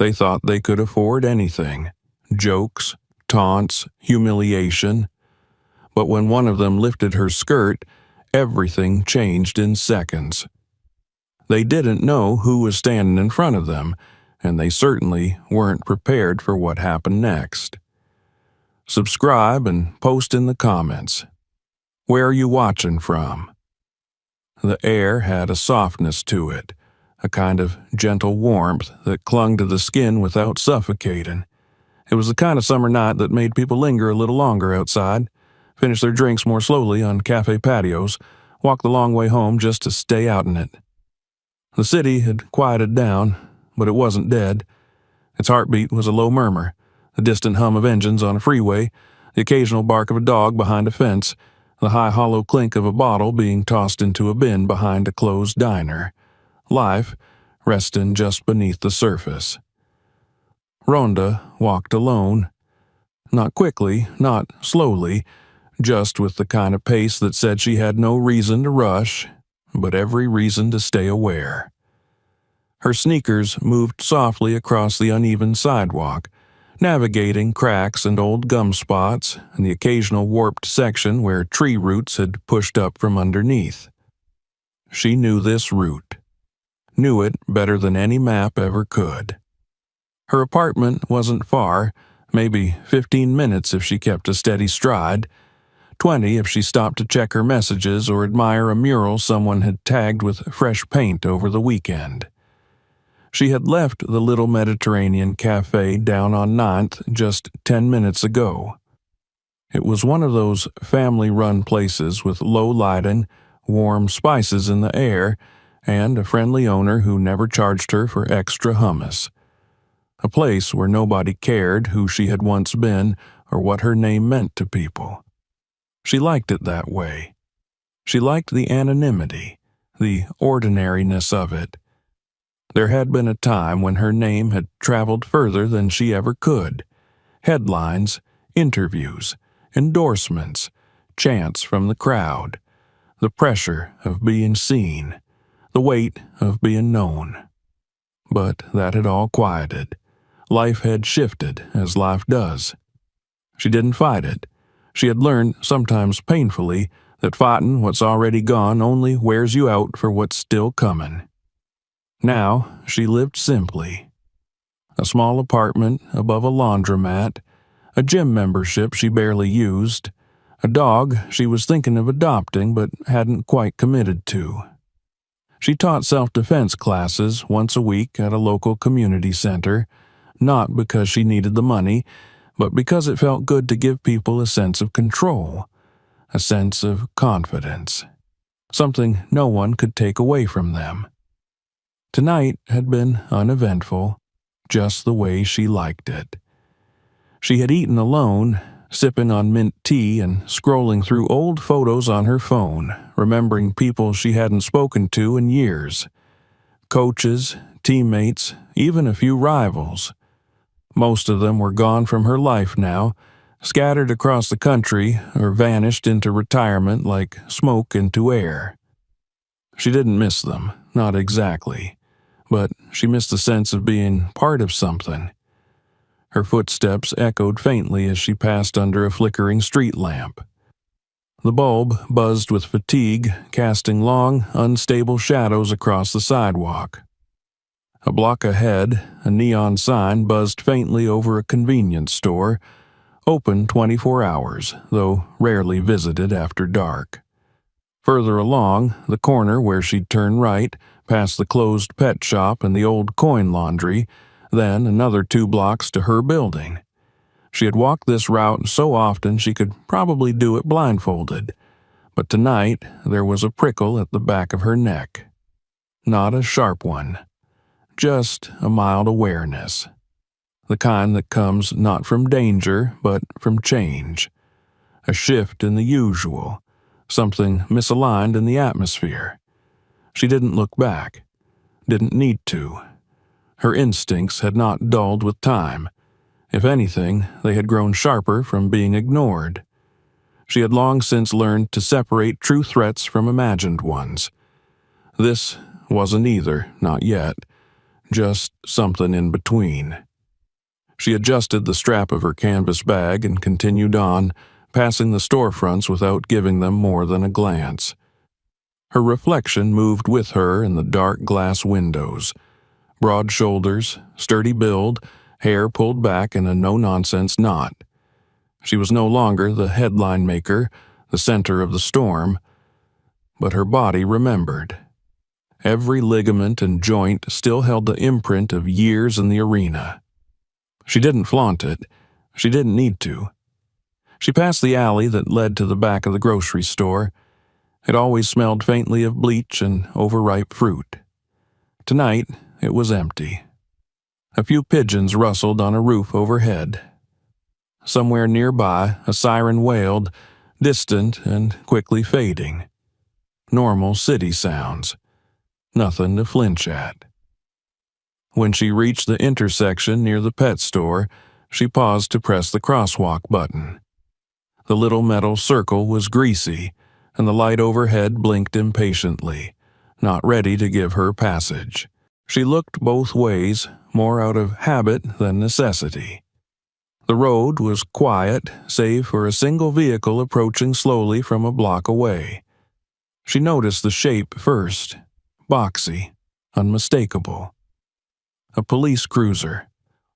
They thought they could afford anything: jokes, taunts, humiliation. But when one of them lifted her skirt, everything changed in seconds. They didn't know who was standing in front of them, and they certainly weren't prepared for what happened next. Subscribe and post in the comments. Where are you watching from? The air had a softness to it, a kind of gentle warmth that clung to the skin without suffocating. It was the kind of summer night that made people linger a little longer outside, finish their drinks more slowly on cafe patios, walk the long way home just to stay out in it. The city had quieted down, but it wasn't dead. Its heartbeat was a low murmur, the distant hum of engines on a freeway, the occasional bark of a dog behind a fence, the high hollow clink of a bottle being tossed into a bin behind a closed diner. Life resting just beneath the surface. Ronda walked alone. Not quickly, not slowly, just with the kind of pace that said she had no reason to rush, but every reason to stay aware. Her sneakers moved softly across the uneven sidewalk, navigating cracks and old gum spots and the occasional warped section where tree roots had pushed up from underneath. She knew this route. Knew it better than any map ever could. Her apartment wasn't far, maybe 15 minutes if she kept a steady stride, 20 if she stopped to check her messages or admire a mural someone had tagged with fresh paint over the weekend. She had left the little Mediterranean cafe down on 9th just 10 minutes ago. It was one of those family-run places with low lighting, warm spices in the air, and a friendly owner who never charged her for extra hummus. A place where nobody cared who she had once been or what her name meant to people. She liked it that way. She liked the anonymity, the ordinariness of it. There had been a time when her name had traveled further than she ever could. Headlines, interviews, endorsements, chants from the crowd, the pressure of being seen, the weight of being known. But that had all quieted. Life had shifted, as life does. She didn't fight it. She had learned, sometimes painfully, that fighting what's already gone only wears you out for what's still coming. Now she lived simply. A small apartment above a laundromat, a gym membership she barely used, a dog she was thinking of adopting but hadn't quite committed to. She taught self-defense classes once a week at a local community center, not because she needed the money, but because it felt good to give people a sense of control, a sense of confidence, something no one could take away from them. Tonight had been uneventful, just the way she liked it. She had eaten alone, sipping on mint tea and scrolling through old photos on her phone, remembering people she hadn't spoken to in years. Coaches, teammates, even a few rivals. Most of them were gone from her life now, scattered across the country or vanished into retirement like smoke into air. She didn't miss them, not exactly, but she missed the sense of being part of something. Her footsteps echoed faintly as she passed under a flickering street lamp. The bulb buzzed with fatigue, casting long, unstable shadows across the sidewalk. A block ahead, a neon sign buzzed faintly over a convenience store, open 24 hours, though rarely visited after dark. Further along, the corner where she'd turn right, past the closed pet shop and the old coin laundry, then another 2 blocks to her building. She had walked this route so often she could probably do it blindfolded, but tonight there was a prickle at the back of her neck. Not a sharp one. Just a mild awareness. The kind that comes not from danger, but from change. A shift in the usual. Something misaligned in the atmosphere. She didn't look back. Didn't need to. Her instincts had not dulled with time. If anything, they had grown sharper from being ignored. She had long since learned to separate true threats from imagined ones. This wasn't either, not yet. just something in between. She adjusted the strap of her canvas bag and continued on, passing the storefronts without giving them more than a glance. Her reflection moved with her in the dark glass windows. Broad shoulders, sturdy build, hair pulled back in a no-nonsense knot. She was no longer the headline maker, the center of the storm, but her body remembered. Every ligament and joint still held the imprint of years in the arena. She didn't flaunt it. She didn't need to. She passed the alley that led to the back of the grocery store. It always smelled faintly of bleach and overripe fruit. Tonight, it was empty. A few pigeons rustled on a roof overhead. Somewhere nearby, a siren wailed, distant and quickly fading. Normal city sounds. Nothing to flinch at. When she reached the intersection near the pet store, she paused to press the crosswalk button. The little metal circle was greasy, and the light overhead blinked impatiently, not ready to give her passage. She looked both ways, more out of habit than necessity. The road was quiet, save for a single vehicle approaching slowly from a block away. She noticed the shape first, boxy, unmistakable. A police cruiser,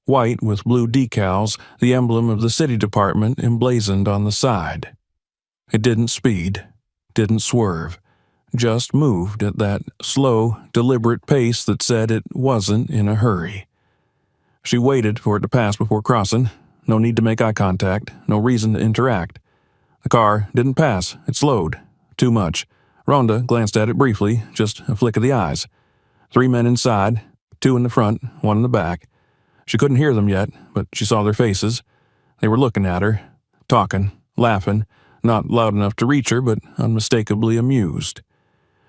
white with blue decals, the emblem of the city department emblazoned on the side. It didn't speed, didn't swerve, just moved at that slow, deliberate pace that said it wasn't in a hurry. She waited for it to pass before crossing. No need to make eye contact, no reason to interact. The car didn't pass, it slowed. Too much. Ronda glanced at it briefly, just a flick of the eyes. 3 men inside, 2 in the front, 1 in the back. She couldn't hear them yet, but she saw their faces. They were looking at her, talking, laughing, not loud enough to reach her, but unmistakably amused.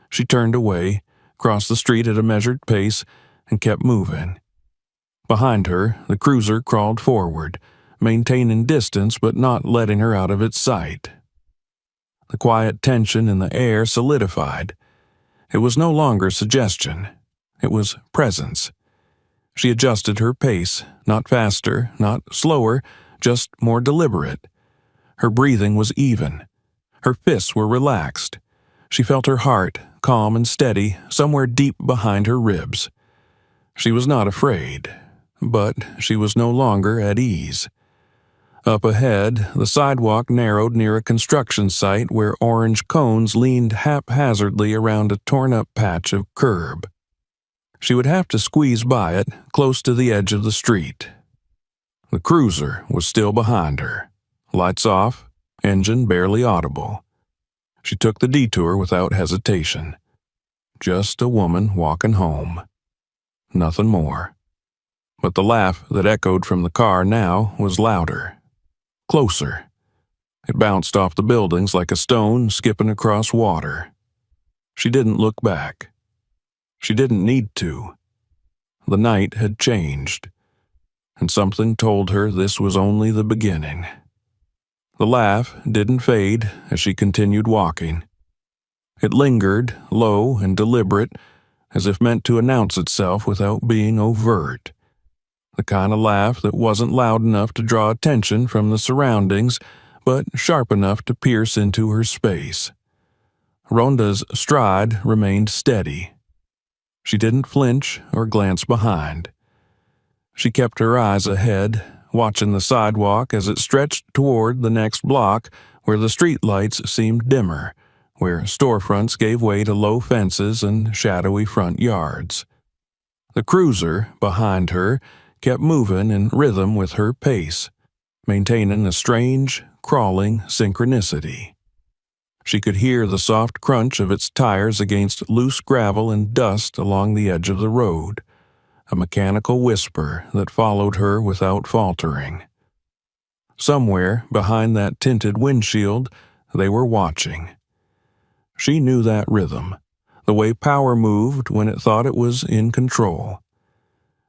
She turned away, crossed the street at a measured pace, and kept moving. Behind her, the cruiser crawled forward, maintaining distance but not letting her out of its sight. The quiet tension in the air solidified. It was no longer suggestion. It was presence. She adjusted her pace, not faster, not slower, just more deliberate. Her breathing was even. Her fists were relaxed. She felt her heart, calm and steady, somewhere deep behind her ribs. She was not afraid, but she was no longer at ease. Up ahead, the sidewalk narrowed near a construction site where orange cones leaned haphazardly around a torn-up patch of curb. She would have to squeeze by it, close to the edge of the street. The cruiser was still behind her. Lights off, engine barely audible. She took the detour without hesitation. Just a woman walking home. Nothing more. But the laugh that echoed from the car now was louder. Closer. It bounced off the buildings like a stone skipping across water. She didn't look back. She didn't need to. The night had changed, and something told her this was only the beginning. The laugh didn't fade as she continued walking. It lingered, low and deliberate, as if meant to announce itself without being overt. The kind of laugh that wasn't loud enough to draw attention from the surroundings, but sharp enough to pierce into her space. Ronda's stride remained steady. She didn't flinch or glance behind. She kept her eyes ahead, watching the sidewalk as it stretched toward the next block where the streetlights seemed dimmer, where storefronts gave way to low fences and shadowy front yards. The cruiser, behind her, kept moving in rhythm with her pace, maintaining a strange, crawling synchronicity. She could hear the soft crunch of its tires against loose gravel and dust along the edge of the road, a mechanical whisper that followed her without faltering. Somewhere behind that tinted windshield, they were watching. She knew that rhythm, the way power moved when it thought it was in control.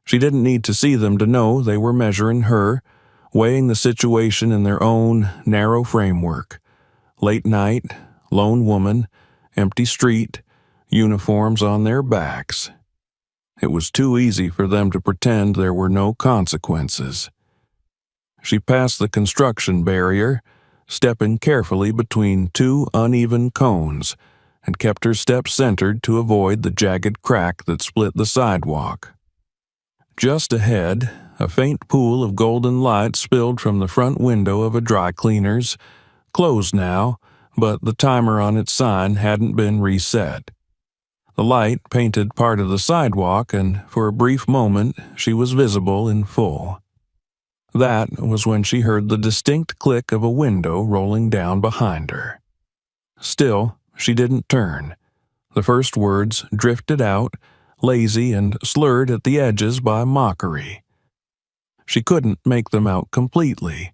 She didn't need to see them to know they were measuring her, weighing the situation in their own narrow framework. Late night, lone woman, empty street, uniforms on their backs. It was too easy for them to pretend there were no consequences. She passed the construction barrier, stepping carefully between two uneven cones, and kept her steps centered to avoid the jagged crack that split the sidewalk. Just ahead, a faint pool of golden light spilled from the front window of a dry cleaner's, closed now, but the timer on its sign hadn't been reset. The light painted part of the sidewalk, and for a brief moment she was visible in full. That was when she heard the distinct click of a window rolling down behind her. Still, she didn't turn. The first words drifted out, lazy and slurred at the edges by mockery. She couldn't make them out completely,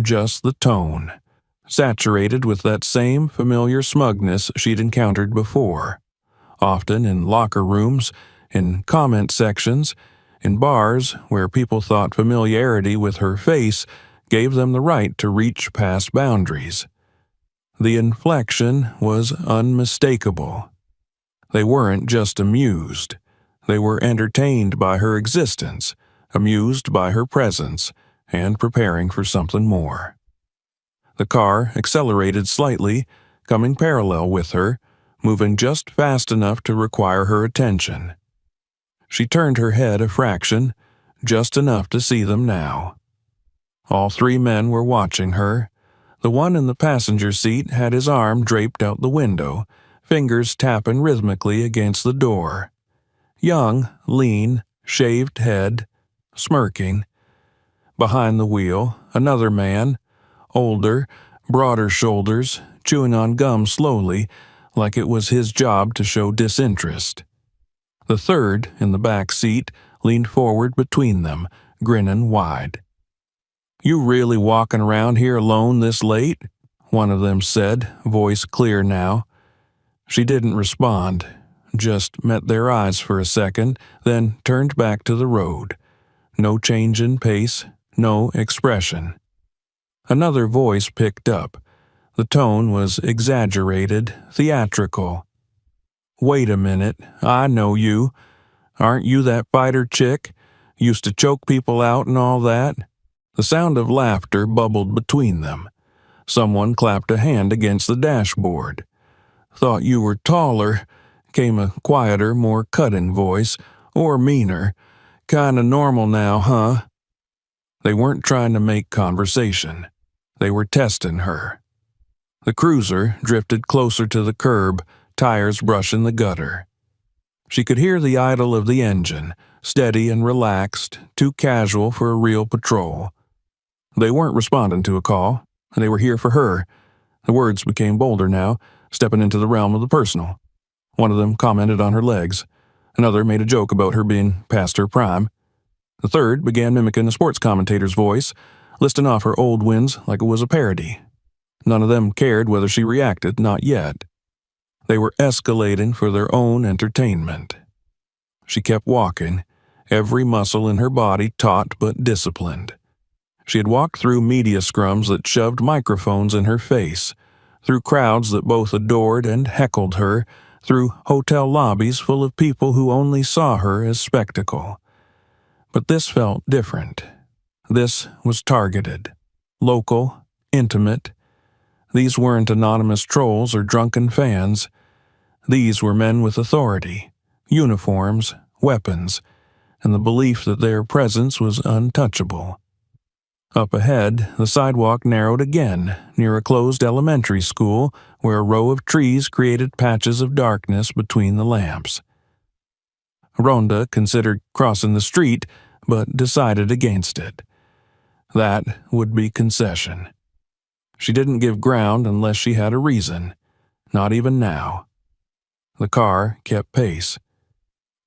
just the tone, saturated with that same familiar smugness she'd encountered before, often in locker rooms, in comment sections, in bars where people thought familiarity with her face gave them the right to reach past boundaries. The inflection was unmistakable. They weren't just amused. They were entertained by her existence, amused by her presence, and preparing for something more. The car accelerated slightly, coming parallel with her, moving just fast enough to require her attention. She turned her head a fraction, just enough to see them now. All three men were watching her. The one in the passenger seat had his arm draped out the window, fingers tapping rhythmically against the door. Young, lean, shaved head, smirking. Behind the wheel, another man, older, broader shoulders, chewing on gum slowly, like it was his job to show disinterest. The third, in the back seat, leaned forward between them, grinning wide. "You really walking around here alone this late?" one of them said, voice clear now. She didn't respond, just met their eyes for a second, then turned back to the road. No change in pace, no expression. Another voice picked up. The tone was exaggerated, theatrical. "Wait a minute, I know you. Aren't you that fighter chick? Used to choke people out and all that?" The sound of laughter bubbled between them. Someone clapped a hand against the dashboard. "Thought you were taller," came a quieter, more cutting voice, or meaner. "Kinda normal now, huh?" They weren't trying to make conversation. They were testing her. The cruiser drifted closer to the curb, tires brushing the gutter. She could hear the idle of the engine, steady and relaxed, too casual for a real patrol. They weren't responding to a call. They were here for her. The words became bolder now, stepping into the realm of the personal. One of them commented on her legs. Another made a joke about her being past her prime. The third began mimicking a sports commentator's voice, listing off her old wins like it was a parody. None of them cared whether she reacted, not yet. They were escalating for their own entertainment. She kept walking, every muscle in her body taut but disciplined. She had walked through media scrums that shoved microphones in her face, through crowds that both adored and heckled her, through hotel lobbies full of people who only saw her as spectacle. But this felt different. This was targeted, local, intimate. These weren't anonymous trolls or drunken fans. These were men with authority, uniforms, weapons, and the belief that their presence was untouchable. Up ahead, the sidewalk narrowed again, near a closed elementary school where a row of trees created patches of darkness between the lamps. Ronda considered crossing the street, but decided against it. That would be concession. She didn't give ground unless she had a reason, not even now. The car kept pace.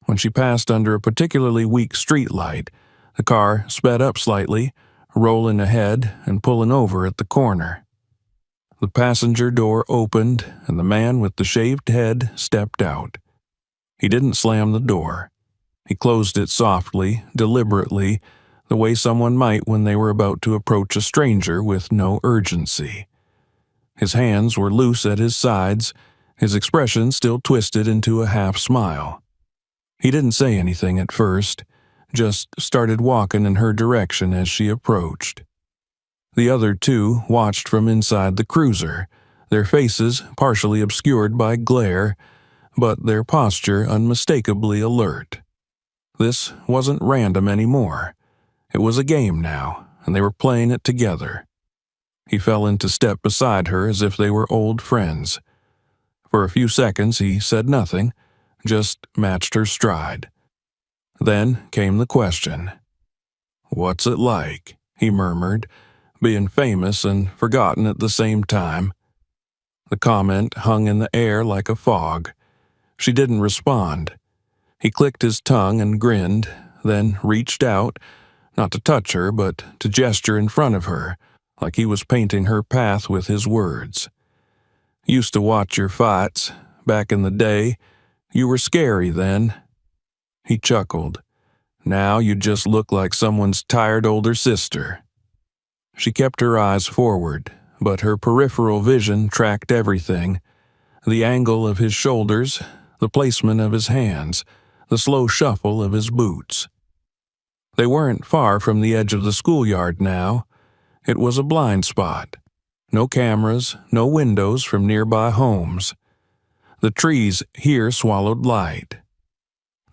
When she passed under a particularly weak street light, the car sped up slightly, rolling ahead and pulling over at the corner. The passenger door opened, and the man with the shaved head stepped out. He didn't slam the door. He closed it softly, deliberately, the way someone might when they were about to approach a stranger with no urgency. His hands were loose at his sides, his expression still twisted into a half smile. He didn't say anything at first, just started walking in her direction as she approached. The other two watched from inside the cruiser, their faces partially obscured by glare, but their posture unmistakably alert. This wasn't random anymore. It was a game now, and they were playing it together. He fell into step beside her as if they were old friends. For a few seconds he said nothing, just matched her stride. Then came the question. "What's it like?" he murmured, being famous and forgotten at the same time. The comment hung in the air like a fog. She didn't respond. He clicked his tongue and grinned, then reached out, not to touch her, but to gesture in front of her, like he was painting her path with his words. "Used to watch your fights. Back in the day. You were scary then." He chuckled. "Now you just look like someone's tired older sister." She kept her eyes forward, but her peripheral vision tracked everything. The angle of his shoulders, the placement of his hands, the slow shuffle of his boots. They weren't far from the edge of the schoolyard now. It was a blind spot. No cameras, no windows from nearby homes. The trees here swallowed light.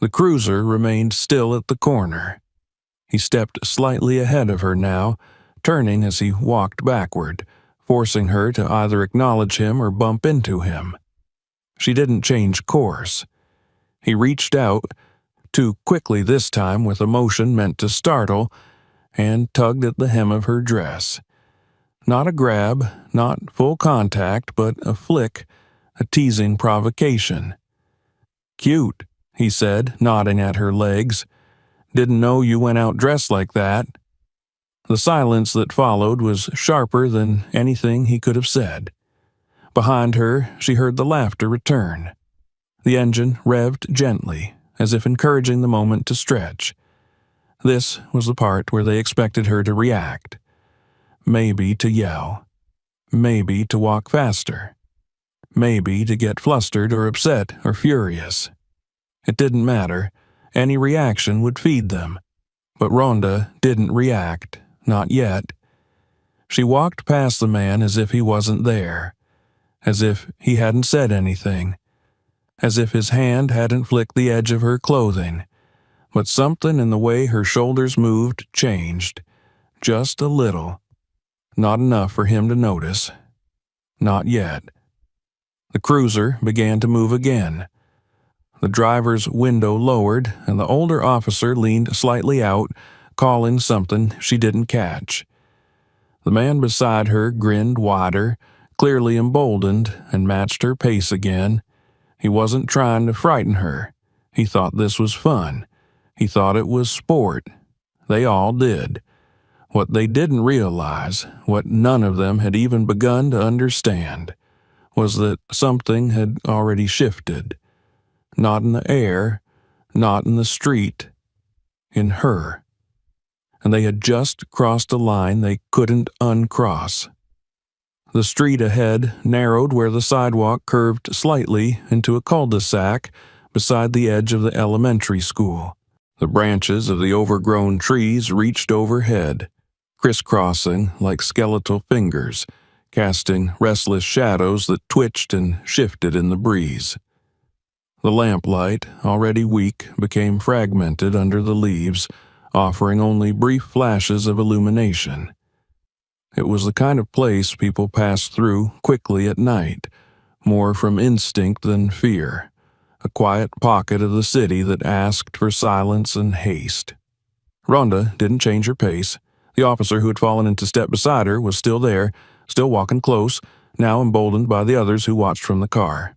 The cruiser remained still at the corner. He stepped slightly ahead of her now, turning as he walked backward, forcing her to either acknowledge him or bump into him. She didn't change course. He reached out, too quickly this time with a motion meant to startle, and tugged at the hem of her dress. Not a grab, not full contact, but a flick, a teasing provocation. "Cute," he said, nodding at her legs. "Didn't know you went out dressed like that." The silence that followed was sharper than anything he could have said. Behind her, she heard the laughter return. The engine revved gently, as if encouraging the moment to stretch. This was the part where they expected her to react. Maybe to yell. Maybe to walk faster. Maybe to get flustered or upset or furious. It didn't matter. Any reaction would feed them. But Ronda didn't react, not yet. She walked past the man as if he wasn't there, as if he hadn't said anything, as if his hand hadn't flicked the edge of her clothing. But something in the way her shoulders moved changed, just a little. Not enough for him to notice. Not yet. The cruiser began to move again. The driver's window lowered, and the older officer leaned slightly out, calling something she didn't catch. The man beside her grinned wider, clearly emboldened, and matched her pace again. He wasn't trying to frighten her. He thought this was fun. He thought it was sport. They all did. What they didn't realize, what none of them had even begun to understand, was that something had already shifted. Not in the air, not in the street, in her. And they had just crossed a line they couldn't uncross. The street ahead narrowed where the sidewalk curved slightly into a cul-de-sac beside the edge of the elementary school. The branches of the overgrown trees reached overhead, crisscrossing like skeletal fingers, casting restless shadows that twitched and shifted in the breeze. The lamplight, already weak, became fragmented under the leaves, offering only brief flashes of illumination. It was the kind of place people passed through quickly at night, more from instinct than fear, a quiet pocket of the city that asked for silence and haste. Ronda didn't change her pace. The officer who had fallen into step beside her was still there, still walking close, now emboldened by the others who watched from the car.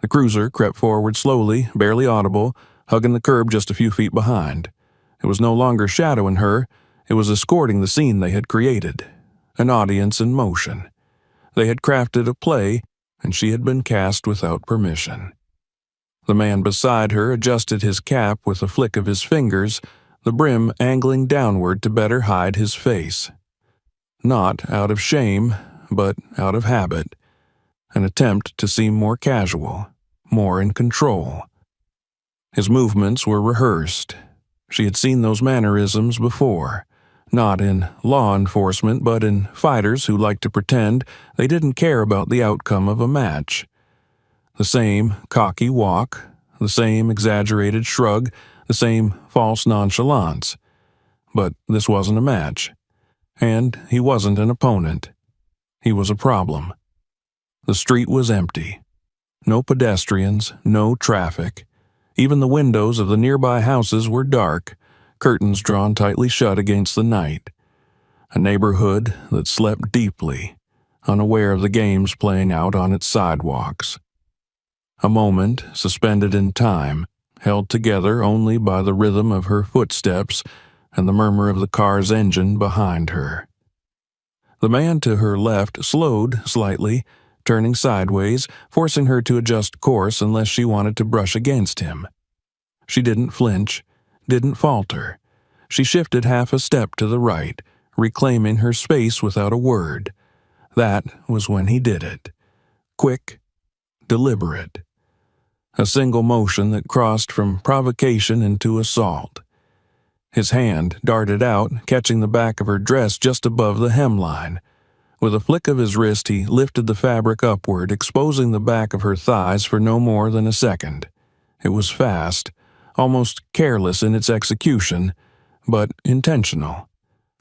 The cruiser crept forward slowly, barely audible, hugging the curb just a few feet behind. It was no longer shadowing her, it was escorting the scene they had created, an audience in motion. They had crafted a play, and she had been cast without permission. The man beside her adjusted his cap with a flick of his fingers, the brim angling downward to better hide his face. Not out of shame, but out of habit, an attempt to seem more casual, more in control. His movements were rehearsed. She had seen those mannerisms before, not in law enforcement but in fighters who liked to pretend they didn't care about the outcome of a match. The same cocky walk, the same exaggerated shrug, the same false nonchalance. But this wasn't a match. And he wasn't an opponent. He was a problem. The street was empty. No pedestrians, no traffic. Even the windows of the nearby houses were dark, curtains drawn tightly shut against the night. A neighborhood that slept deeply, unaware of the games playing out on its sidewalks. A moment suspended in time, held together only by the rhythm of her footsteps and the murmur of the car's engine behind her. The man to her left slowed slightly, turning sideways, forcing her to adjust course unless she wanted to brush against him. She didn't flinch, didn't falter. She shifted half a step to the right, reclaiming her space without a word. That was when he did it. Quick, deliberate. A single motion that crossed from provocation into assault. His hand darted out, catching the back of her dress just above the hemline. With a flick of his wrist, he lifted the fabric upward, exposing the back of her thighs for no more than a second. It was fast, almost careless in its execution, but intentional.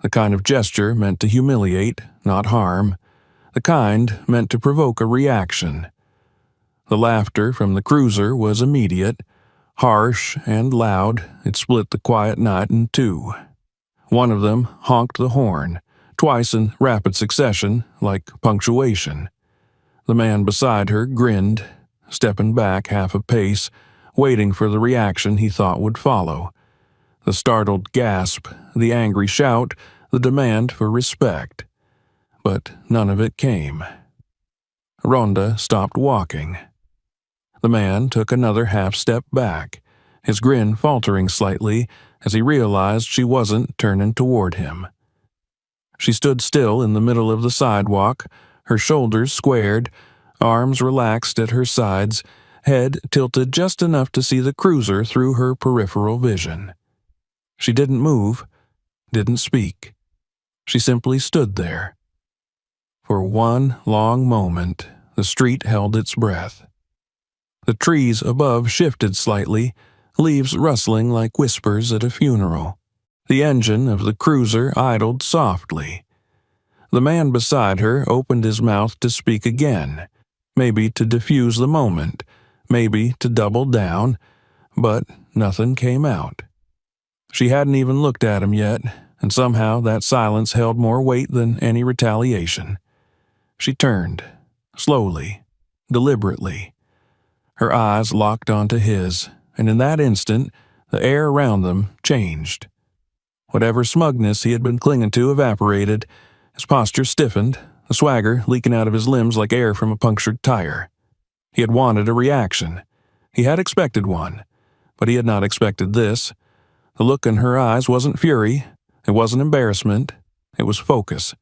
The kind of gesture meant to humiliate, not harm. The kind meant to provoke a reaction. The laughter from the cruiser was immediate. Harsh and loud, it split the quiet night in two. One of them honked the horn, twice in rapid succession, like punctuation. The man beside her grinned, stepping back half a pace, waiting for the reaction he thought would follow. The startled gasp, the angry shout, the demand for respect. But none of it came. Ronda stopped walking. The man took another half-step back, his grin faltering slightly as he realized she wasn't turning toward him. She stood still in the middle of the sidewalk, her shoulders squared, arms relaxed at her sides, head tilted just enough to see the cruiser through her peripheral vision. She didn't move, didn't speak. She simply stood there. For one long moment, the street held its breath. The trees above shifted slightly, leaves rustling like whispers at a funeral. The engine of the cruiser idled softly. The man beside her opened his mouth to speak again, maybe to diffuse the moment, maybe to double down, but nothing came out. She hadn't even looked at him yet, and somehow that silence held more weight than any retaliation. She turned, slowly, deliberately. Her eyes locked onto his, and in that instant, the air around them changed. Whatever smugness he had been clinging to evaporated. His posture stiffened, the swagger leaking out of his limbs like air from a punctured tire. He had wanted a reaction. He had expected one, but he had not expected this. The look in her eyes wasn't fury, it wasn't embarrassment, it was focus.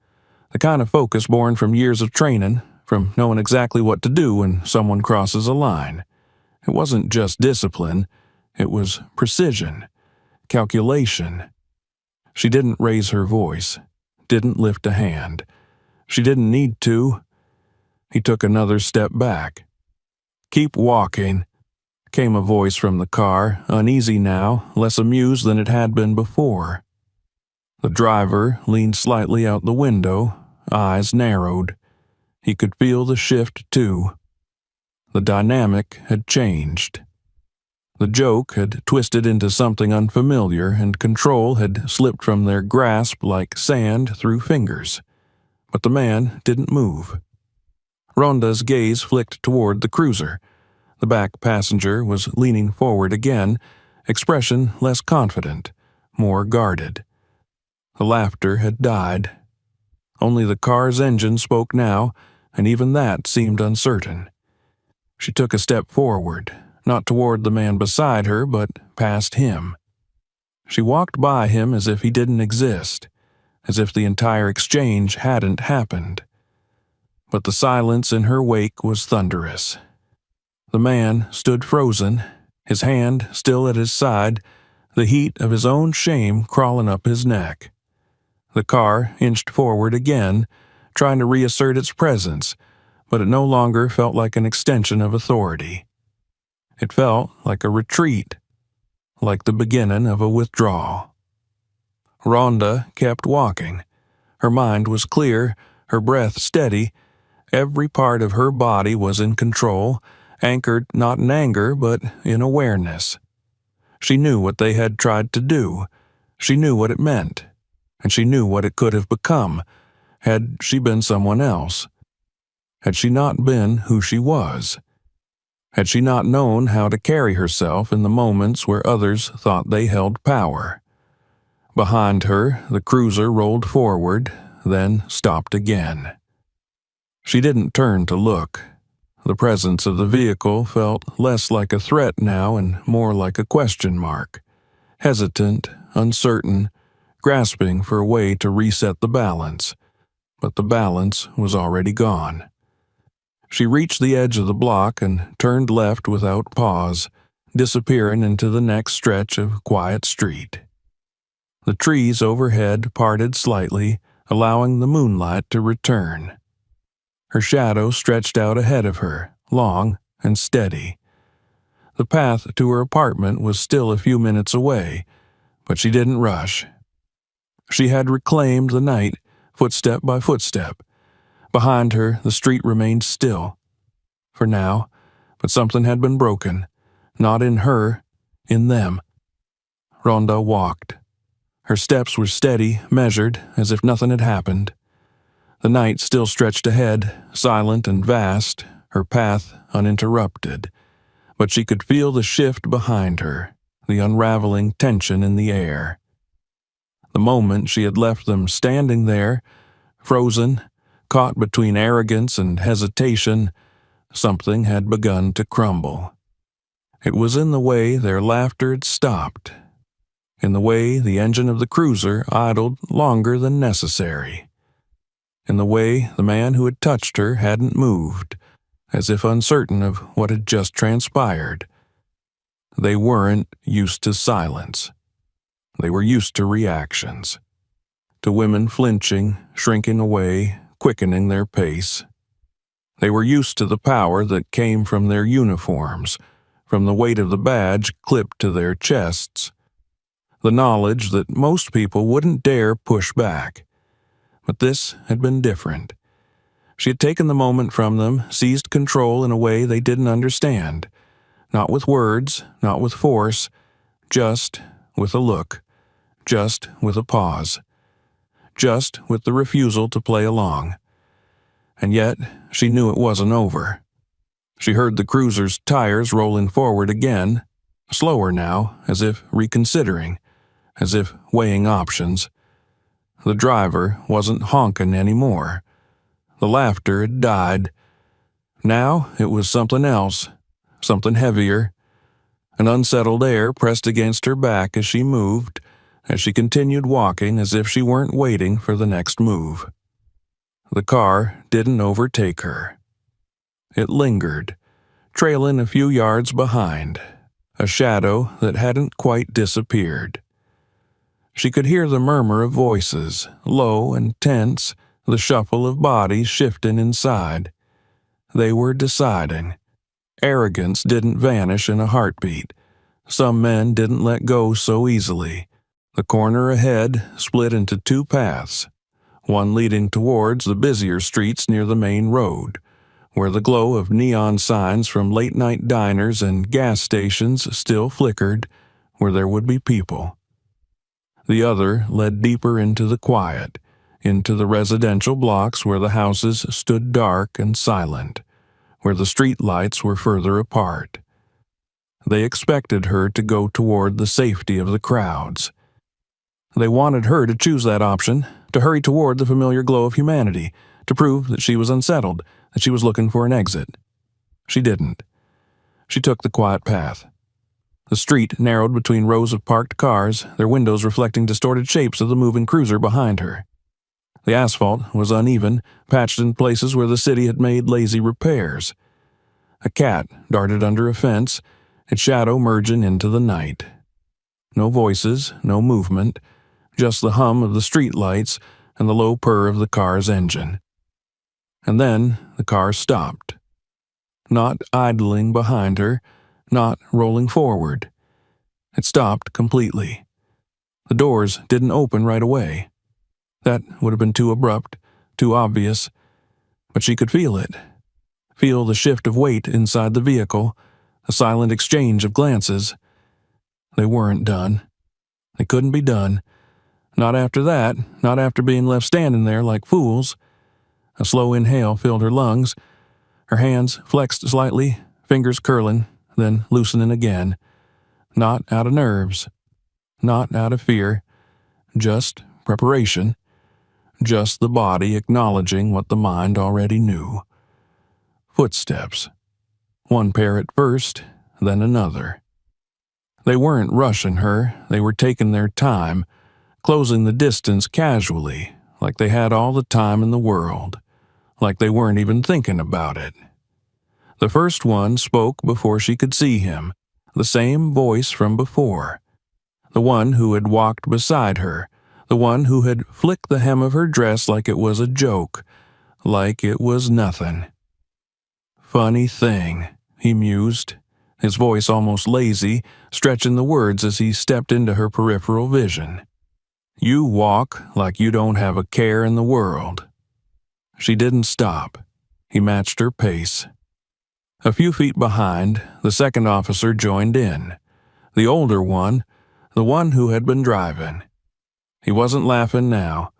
The kind of focus born from years of training, from knowing exactly what to do when someone crosses a line. It wasn't just discipline, it was precision, calculation. She didn't raise her voice, didn't lift a hand. She didn't need to. He took another step back. "Keep walking," came a voice from the car, uneasy now, less amused than it had been before. The driver leaned slightly out the window, eyes narrowed. He could feel the shift, too. The dynamic had changed. The joke had twisted into something unfamiliar, and control had slipped from their grasp like sand through fingers. But the man didn't move. Ronda's gaze flicked toward the cruiser. The back passenger was leaning forward again, expression less confident, more guarded. The laughter had died. Only the car's engine spoke now, and even that seemed uncertain. She took a step forward, not toward the man beside her, but past him. She walked by him as if he didn't exist, as if the entire exchange hadn't happened. But the silence in her wake was thunderous. The man stood frozen, his hand still at his side, the heat of his own shame crawling up his neck. The car inched forward again, trying to reassert its presence, but it no longer felt like an extension of authority. It felt like a retreat, like the beginning of a withdrawal. Ronda kept walking. Her mind was clear, her breath steady. Every part of her body was in control, anchored not in anger but in awareness. She knew what they had tried to do. She knew what it meant, and she knew what it could have become had she been someone else. Had she not been who she was? Had she not known how to carry herself in the moments where others thought they held power? Behind her, the cruiser rolled forward, then stopped again. She didn't turn to look. The presence of the vehicle felt less like a threat now and more like a question mark. Hesitant, uncertain, grasping for a way to reset the balance. But the balance was already gone. She reached the edge of the block and turned left without pause, disappearing into the next stretch of quiet street. The trees overhead parted slightly, allowing the moonlight to return. Her shadow stretched out ahead of her, long and steady. The path to her apartment was still a few minutes away, but she didn't rush. She had reclaimed the night, footstep by footstep. Behind her, the street remained still. For now, but something had been broken. Not in her, in them. Ronda walked. Her steps were steady, measured, as if nothing had happened. The night still stretched ahead, silent and vast, her path uninterrupted. But she could feel the shift behind her, the unraveling tension in the air. The moment she had left them standing there, frozen, caught between arrogance and hesitation, something had begun to crumble. It was in the way their laughter had stopped, in the way the engine of the cruiser idled longer than necessary, in the way the man who had touched her hadn't moved, as if uncertain of what had just transpired. They weren't used to silence. They were used to reactions, to women flinching, shrinking away, quickening their pace. They were used to the power that came from their uniforms, from the weight of the badge clipped to their chests, the knowledge that most people wouldn't dare push back. But this had been different. She had taken the moment from them, seized control in a way they didn't understand, not with words, not with force, just with a look, just with a pause, just with the refusal to play along. And yet, she knew it wasn't over. She heard the cruiser's tires rolling forward again, slower now, as if reconsidering, as if weighing options. The driver wasn't honking anymore. The laughter had died. Now it was something else, something heavier. An unsettled air pressed against her back as she moved, as she continued walking as if she weren't waiting for the next move. The car didn't overtake her. It lingered, trailing a few yards behind, a shadow that hadn't quite disappeared. She could hear the murmur of voices, low and tense, the shuffle of bodies shifting inside. They were deciding. Arrogance didn't vanish in a heartbeat. Some men didn't let go so easily. The corner ahead split into two paths, one leading towards the busier streets near the main road, where the glow of neon signs from late-night diners and gas stations still flickered, where there would be people. The other led deeper into the quiet, into the residential blocks where the houses stood dark and silent, where the street lights were further apart. They expected her to go toward the safety of the crowds. They wanted her to choose that option, to hurry toward the familiar glow of humanity, to prove that she was unsettled, that she was looking for an exit. She didn't. She took the quiet path. The street narrowed between rows of parked cars, their windows reflecting distorted shapes of the moving cruiser behind her. The asphalt was uneven, patched in places where the city had made lazy repairs. A cat darted under a fence, its shadow merging into the night. No voices, no movement, just the hum of the streetlights and the low purr of the car's engine. And then the car stopped. Not idling behind her, not rolling forward. It stopped completely. The doors didn't open right away. That would have been too abrupt, too obvious, but she could feel it. Feel the shift of weight inside the vehicle, the silent exchange of glances. They weren't done. They couldn't be done. Not after that, not after being left standing there like fools. A slow inhale filled her lungs. Her hands flexed slightly, fingers curling, then loosening again. Not out of nerves. Not out of fear. Just preparation. Just the body acknowledging what the mind already knew. Footsteps. One pair at first, then another. They weren't rushing her, they were taking their time, closing the distance casually, like they had all the time in the world, like they weren't even thinking about it. The first one spoke before she could see him, the same voice from before. The one who had walked beside her, the one who had flicked the hem of her dress like it was a joke, like it was nothing. Funny thing, he mused, his voice almost lazy, stretching the words as he stepped into her peripheral vision. You walk like you don't have a care in the world. She didn't stop. He matched her pace. A few feet behind, the second officer joined in. The older one, the one who had been driving. He wasn't laughing now.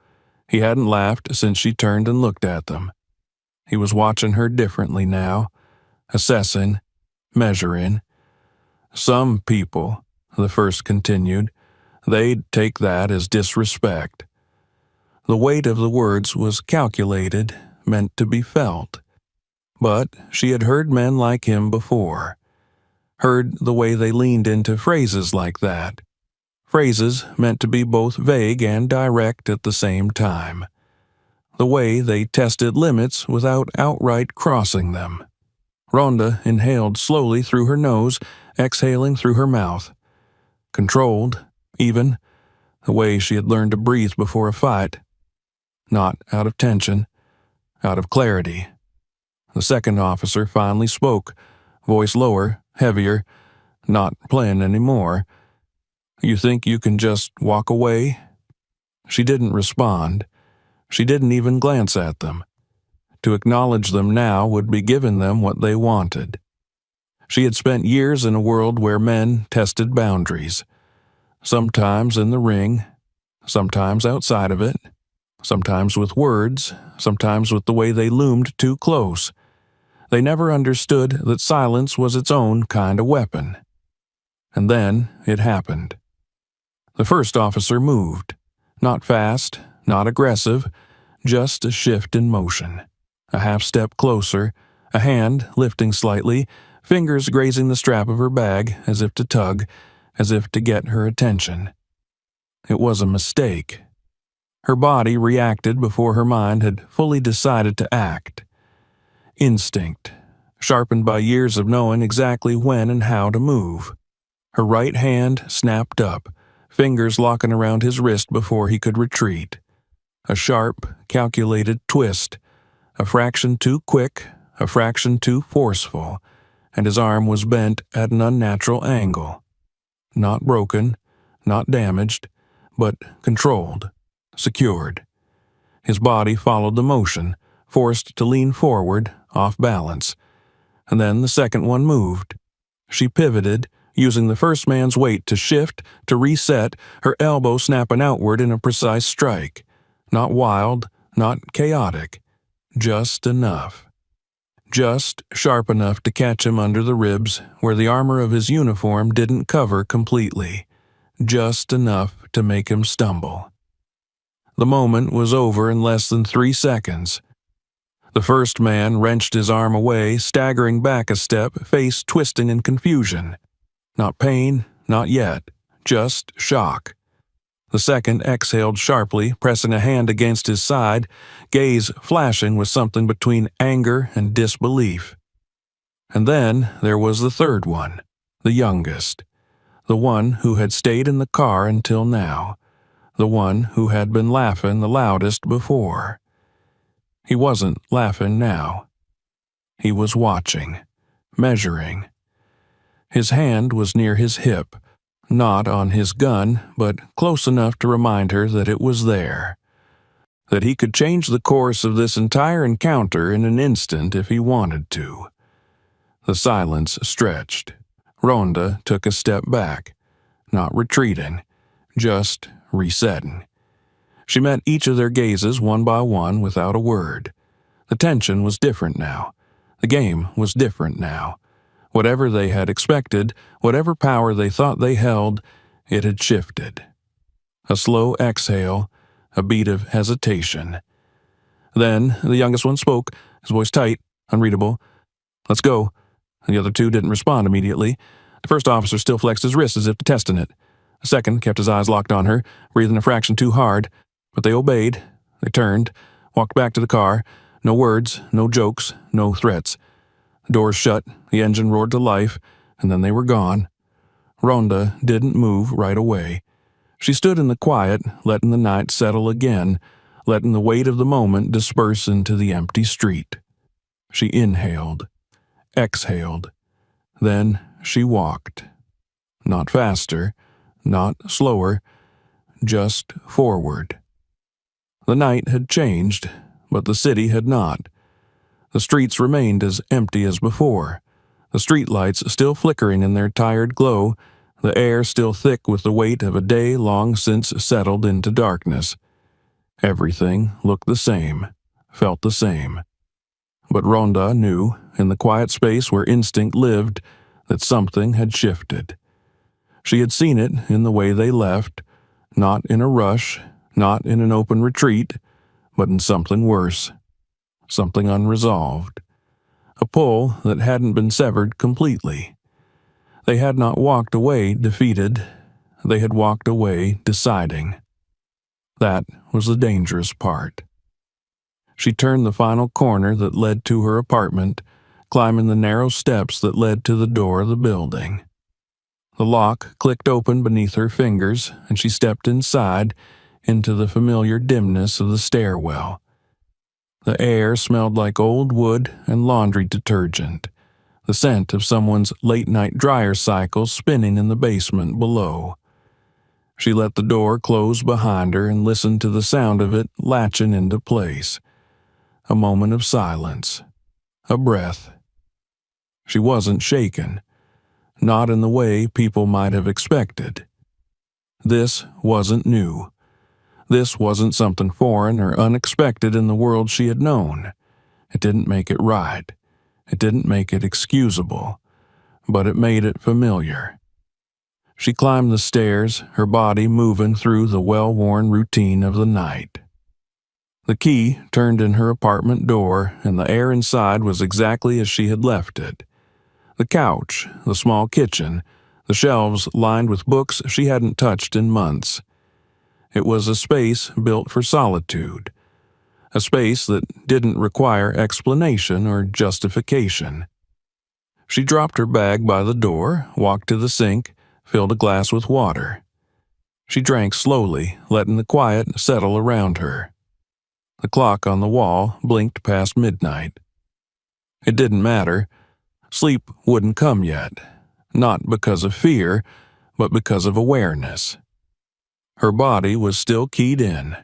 He hadn't laughed since she turned and looked at them. He was watching her differently now, assessing, measuring. Some people, the first continued, they'd take that as disrespect. The weight of the words was calculated, meant to be felt. But she had heard men like him before. Heard the way they leaned into phrases like that. Phrases meant to be both vague and direct at the same time. The way they tested limits without outright crossing them. Ronda inhaled slowly through her nose, exhaling through her mouth. Controlled, even, the way she had learned to breathe before a fight. Not out of tension, out of clarity. The second officer finally spoke, voice lower, heavier, not playing anymore. You think you can just walk away? She didn't respond. She didn't even glance at them. To acknowledge them now would be giving them what they wanted. She had spent years in a world where men tested boundaries. Sometimes in the ring, sometimes outside of it, sometimes with words, sometimes with the way they loomed too close. They never understood that silence was its own kind of weapon. And then it happened. The first officer moved. Not fast, not aggressive, just a shift in motion. A half step closer, a hand lifting slightly, fingers grazing the strap of her bag as if to tug, as if to get her attention. It was a mistake. Her body reacted before her mind had fully decided to act. Instinct, sharpened by years of knowing exactly when and how to move. Her right hand snapped up, fingers locking around his wrist before he could retreat. A sharp, calculated twist, a fraction too quick, a fraction too forceful, and his arm was bent at an unnatural angle. Not broken, not damaged, but controlled, secured. His body followed the motion, forced to lean forward, off balance. And then the second one moved. She pivoted, using the first man's weight to shift, to reset, her elbow snapping outward in a precise strike. Not wild, not chaotic. Just enough. Just sharp enough to catch him under the ribs, where the armor of his uniform didn't cover completely. Just enough to make him stumble. The moment was over in less than 3 seconds. The first man wrenched his arm away, staggering back a step, face twisting in confusion. Not pain, not yet, just shock. The second exhaled sharply, pressing a hand against his side, gaze flashing with something between anger and disbelief. And then there was the third one, The youngest. The one who had stayed in the car until now. The one who had been laughing the loudest before. He wasn't laughing now. He was watching, measuring. His hand was near his hip, not on his gun, but close enough to remind her that it was there. That he could change the course of this entire encounter in an instant if he wanted to. The silence stretched. Ronda took a step back, not retreating, just resetting. She met each of their gazes one by one without a word. The tension was different now. The game was different now. Whatever they had expected, whatever power they thought they held, it had shifted. A slow exhale, a beat of hesitation. Then the youngest one spoke, his voice tight, unreadable. "Let's go." The other two didn't respond immediately. The first officer still flexed his wrist as if testing it. The second kept his eyes locked on her, breathing a fraction too hard. But they obeyed. They turned, walked back to the car. No words, no jokes, no threats. The doors shut, the engine roared to life, and then they were gone. Ronda didn't move right away. She stood in the quiet, letting the night settle again, letting the weight of the moment disperse into the empty street. She inhaled, exhaled. Then she walked. Not faster, not slower, just forward. The night had changed, but the city had not. The streets remained as empty as before, the streetlights still flickering in their tired glow, the air still thick with the weight of a day long since settled into darkness. Everything looked the same, felt the same. But Ronda knew, in the quiet space where instinct lived, that something had shifted. She had seen it in the way they left, not in a rush, not in an open retreat, but in something worse, something unresolved, a pull that hadn't been severed completely. They had not walked away defeated, they had walked away deciding. That was the dangerous part. She turned the final corner that led to her apartment, climbing the narrow steps that led to the door of the building. The lock clicked open beneath her fingers, and she stepped inside, into the familiar dimness of the stairwell. The air smelled like old wood and laundry detergent, the scent of someone's late-night dryer cycle spinning in the basement below. She let the door close behind her and listened to the sound of it latching into place. A moment of silence. A breath. She wasn't shaken. Not in the way people might have expected. This wasn't new. This wasn't something foreign or unexpected in the world she had known. It didn't make it right. It didn't make it excusable. But it made it familiar. She climbed the stairs, her body moving through the well-worn routine of the night. The key turned in her apartment door, and the air inside was exactly as she had left it. The couch, the small kitchen, the shelves lined with books she hadn't touched in months. It was a space built for solitude, a space that didn't require explanation or justification. She dropped her bag by the door, walked to the sink, filled a glass with water. She drank slowly, letting the quiet settle around her. The clock on the wall blinked past midnight. It didn't matter. Sleep wouldn't come yet, not because of fear, but because of awareness. Her body was still keyed in,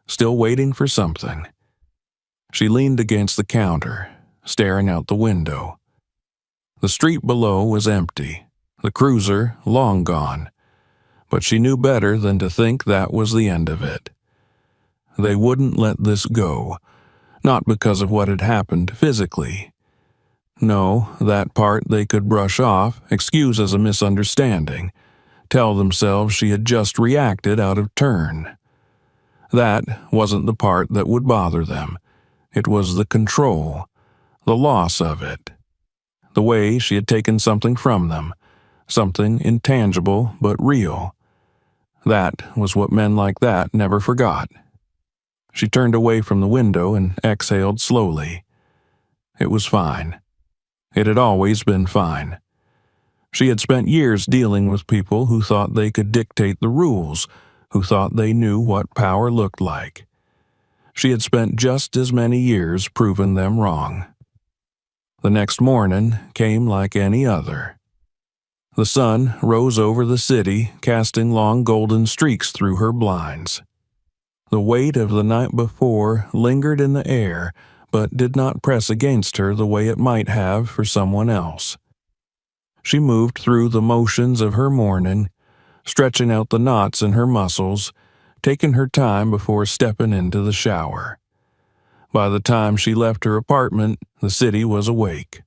still waiting for something. She leaned against the counter, staring out the window. The street below was empty, the cruiser long gone, but she knew better than to think that was the end of it. They wouldn't let this go, not because of what had happened physically. No, that part they could brush off, excuse as a misunderstanding, tell themselves she had just reacted out of turn. That wasn't the part that would bother them. It was the control, the loss of it. The way she had taken something from them, something intangible but real. That was what men like that never forgot. She turned away from the window and exhaled slowly. It was fine. It had always been fine. She had spent years dealing with people who thought they could dictate the rules, who thought they knew what power looked like. She had spent just as many years proving them wrong. The next morning came like any other. The sun rose over the city, casting long golden streaks through her blinds. The weight of the night before lingered in the air, but did not press against her the way it might have for someone else. She moved through the motions of her morning, stretching out the knots in her muscles, taking her time before stepping into the shower. By the time she left her apartment, the city was awake.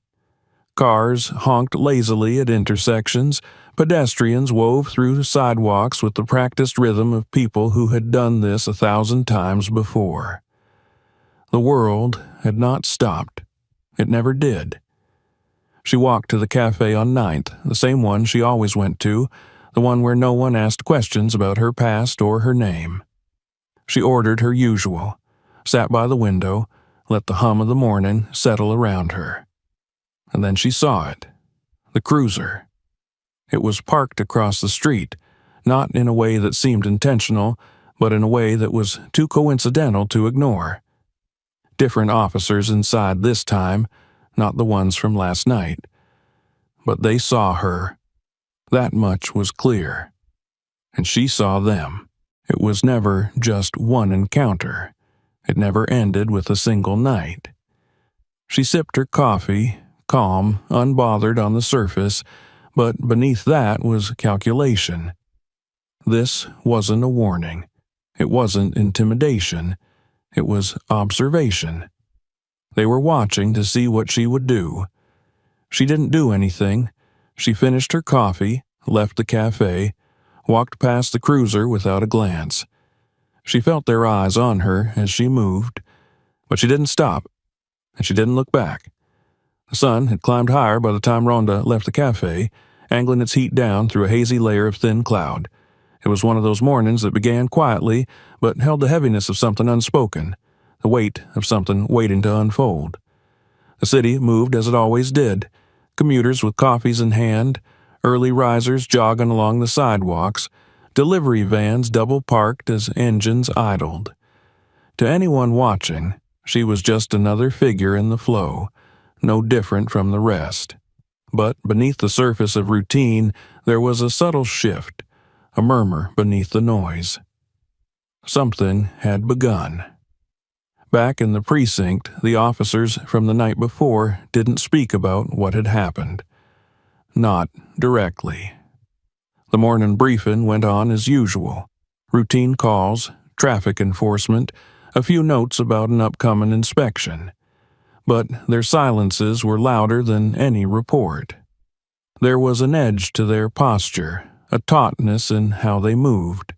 Cars honked lazily at intersections, pedestrians wove through sidewalks with the practiced rhythm of people who had done this 1,000 times before. The world had not stopped. It never did. She walked to the cafe on 9th, the same one she always went to, the one where no one asked questions about her past or her name. She ordered her usual, sat by the window, let the hum of the morning settle around her. And then she saw it, the cruiser. It was parked across the street, not in a way that seemed intentional, but in a way that was too coincidental to ignore. Different officers inside this time, not the ones from last night. But they saw her. That much was clear. And she saw them. It was never just one encounter. It never ended with a single night. She sipped her coffee, calm, unbothered on the surface, but beneath that was calculation. This wasn't a warning. It wasn't intimidation. It was observation. They were watching to see what she would do. She didn't do anything. She finished her coffee, left the cafe, walked past the cruiser without a glance. She felt their eyes on her as she moved, but she didn't stop, and she didn't look back. The sun had climbed higher by the time Ronda left the cafe, angling its heat down through a hazy layer of thin cloud. It was one of those mornings that began quietly, but held the heaviness of something unspoken, the weight of something waiting to unfold. The city moved as it always did, commuters with coffees in hand, early risers jogging along the sidewalks, delivery vans double-parked as engines idled. To anyone watching, she was just another figure in the flow, no different from the rest. But beneath the surface of routine, there was a subtle shift, a murmur beneath the noise. Something had begun. Back in the precinct, the officers from the night before didn't speak about what had happened. Not directly. The morning briefing went on as usual. Routine calls, traffic enforcement, a few notes about an upcoming inspection. But their silences were louder than any report. There was an edge to their posture, a tautness in how they moved.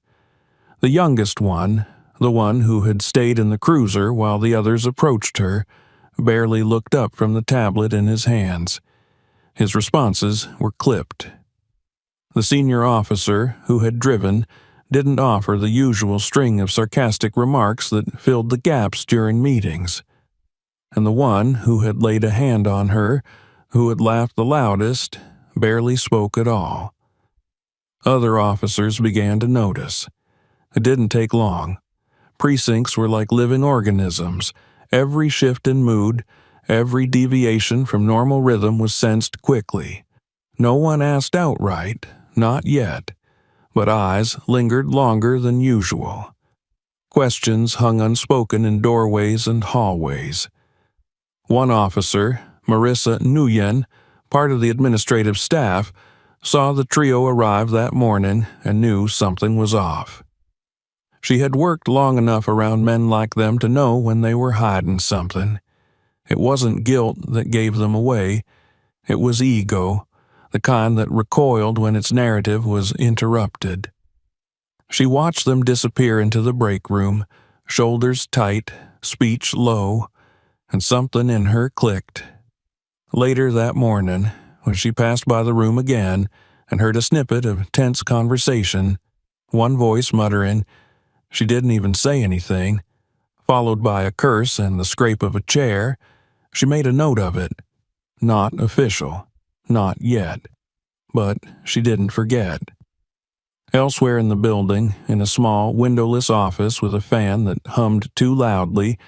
The youngest one, the one who had stayed in the cruiser while the others approached her, barely looked up from the tablet in his hands. His responses were clipped. The senior officer, who had driven, didn't offer the usual string of sarcastic remarks that filled the gaps during meetings. And the one who had laid a hand on her, who had laughed the loudest, barely spoke at all. Other officers began to notice. It didn't take long. Precincts were like living organisms. Every shift in mood, every deviation from normal rhythm was sensed quickly. No one asked outright, not yet, but eyes lingered longer than usual. Questions hung unspoken in doorways and hallways. One officer, Marissa Nguyen, part of the administrative staff, saw the trio arrive that morning and knew something was off. She had worked long enough around men like them to know when they were hiding something. It wasn't guilt that gave them away. It was ego, the kind that recoiled when its narrative was interrupted. She watched them disappear into the break room, shoulders tight, speech low, and something in her clicked. Later that morning, when she passed by the room again and heard a snippet of tense conversation, one voice muttering, "She didn't even say anything," followed by a curse and the scrape of a chair, she made a note of it. Not official. Not yet. But she didn't forget. Elsewhere in the building, in a small, windowless office with a fan that hummed too loudly,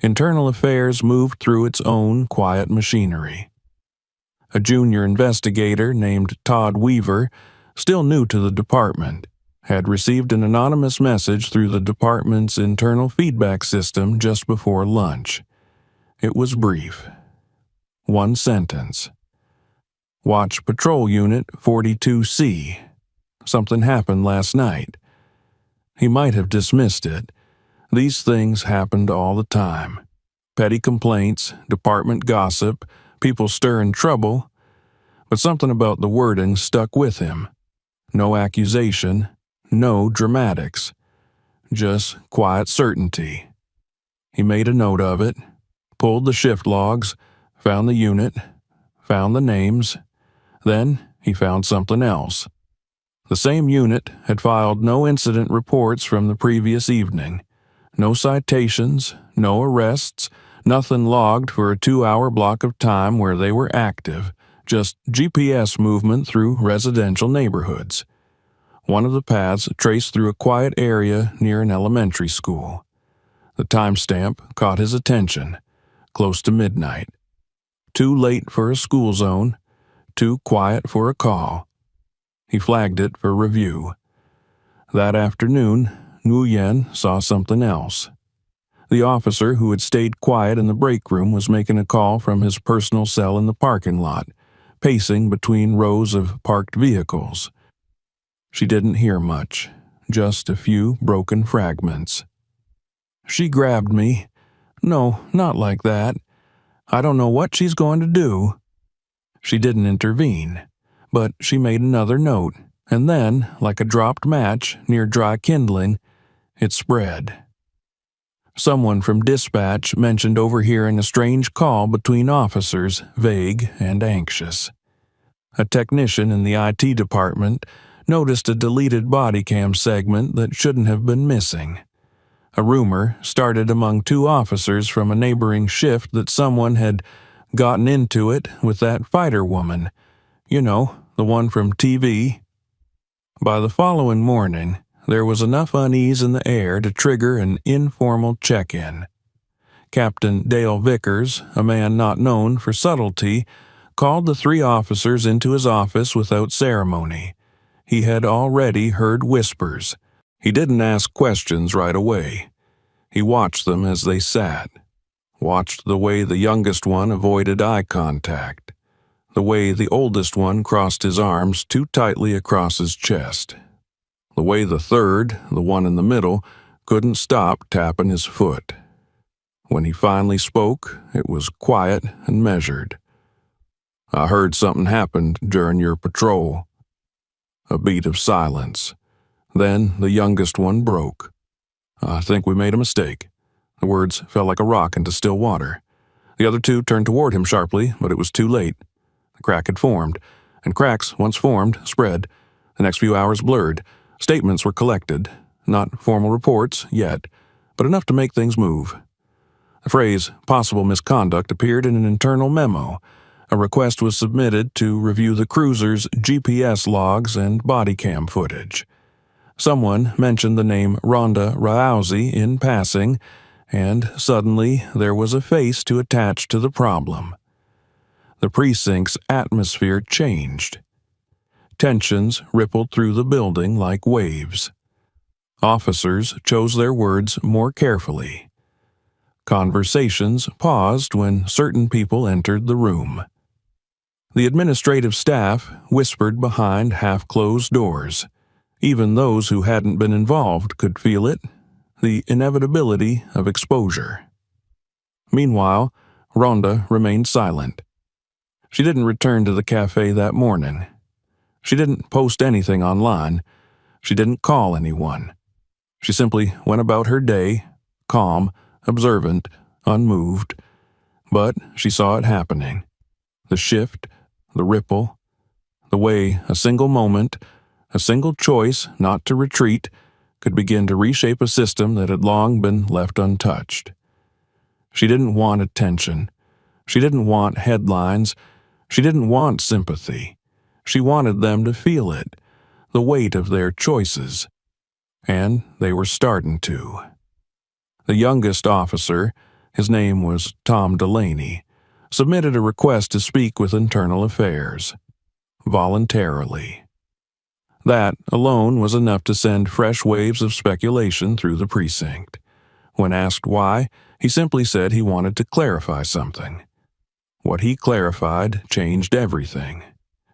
internal affairs moved through its own quiet machinery. A junior investigator named Todd Weaver, still new to the department, had received an anonymous message through the department's internal feedback system just before lunch. It was brief. One sentence. Watch Patrol Unit 42C. Something happened last night. He might have dismissed it. These things happened all the time. Petty complaints, department gossip, people stirring trouble. But something about the wording stuck with him. No accusation, no dramatics. Just quiet certainty. He made a note of it, pulled the shift logs, found the unit, found the names. Then he found something else. The same unit had filed no incident reports from the previous evening. No citations, no arrests, nothing logged for a 2-hour block of time where they were active, just GPS movement through residential neighborhoods. One of the paths traced through a quiet area near an elementary school. The timestamp caught his attention, close to midnight. Too late for a school zone, too quiet for a call. He flagged it for review. That afternoon, Nguyen saw something else. The officer who had stayed quiet in the break room was making a call from his personal cell in the parking lot, pacing between rows of parked vehicles. She didn't hear much, just a few broken fragments. She grabbed me. No, not like that. I don't know what she's going to do. She didn't intervene, but she made another note, and then, like a dropped match near dry kindling, it spread. Someone from dispatch mentioned overhearing a strange call between officers, vague and anxious. A technician in the IT department noticed a deleted body cam segment that shouldn't have been missing. A rumor started among 2 officers from a neighboring shift that someone had gotten into it with that fighter woman. You know, the one from TV. By the following morning, there was enough unease in the air to trigger an informal check-in. Captain Dale Vickers, a man not known for subtlety, called the 3 officers into his office without ceremony. He had already heard whispers. He didn't ask questions right away. He watched them as they sat. Watched the way the youngest one avoided eye contact. The way the oldest one crossed his arms too tightly across his chest. The way the third, the one in the middle, couldn't stop tapping his foot. When he finally spoke, it was quiet and measured. I heard something happened during your patrol. A beat of silence. Then the youngest one broke. I think we made a mistake. The words fell like a rock into still water. The other 2 turned toward him sharply, but it was too late. The crack had formed, and cracks, once formed, spread. The next few hours blurred. Statements were collected. Not formal reports, yet, but enough to make things move. The phrase, possible misconduct, appeared in an internal memo. A request was submitted to review the cruiser's GPS logs and body cam footage. Someone mentioned the name Ronda Rousey in passing, and suddenly there was a face to attach to the problem. The precinct's atmosphere changed. Tensions rippled through the building like waves. Officers chose their words more carefully. Conversations paused when certain people entered the room. The administrative staff whispered behind half-closed doors. Even those who hadn't been involved could feel it, the inevitability of exposure. Meanwhile, Ronda remained silent. She didn't return to the cafe that morning. She didn't post anything online. She didn't call anyone. She simply went about her day, calm, observant, unmoved. But she saw it happening. The shift, the ripple, the way a single moment, a single choice not to retreat, could begin to reshape a system that had long been left untouched. She didn't want attention. She didn't want headlines. She didn't want sympathy. She wanted them to feel it, the weight of their choices. And they were starting to. The youngest officer, his name was Tom Delaney, submitted a request to speak with Internal Affairs. Voluntarily. That alone was enough to send fresh waves of speculation through the precinct. When asked why, he simply said he wanted to clarify something. What he clarified changed everything.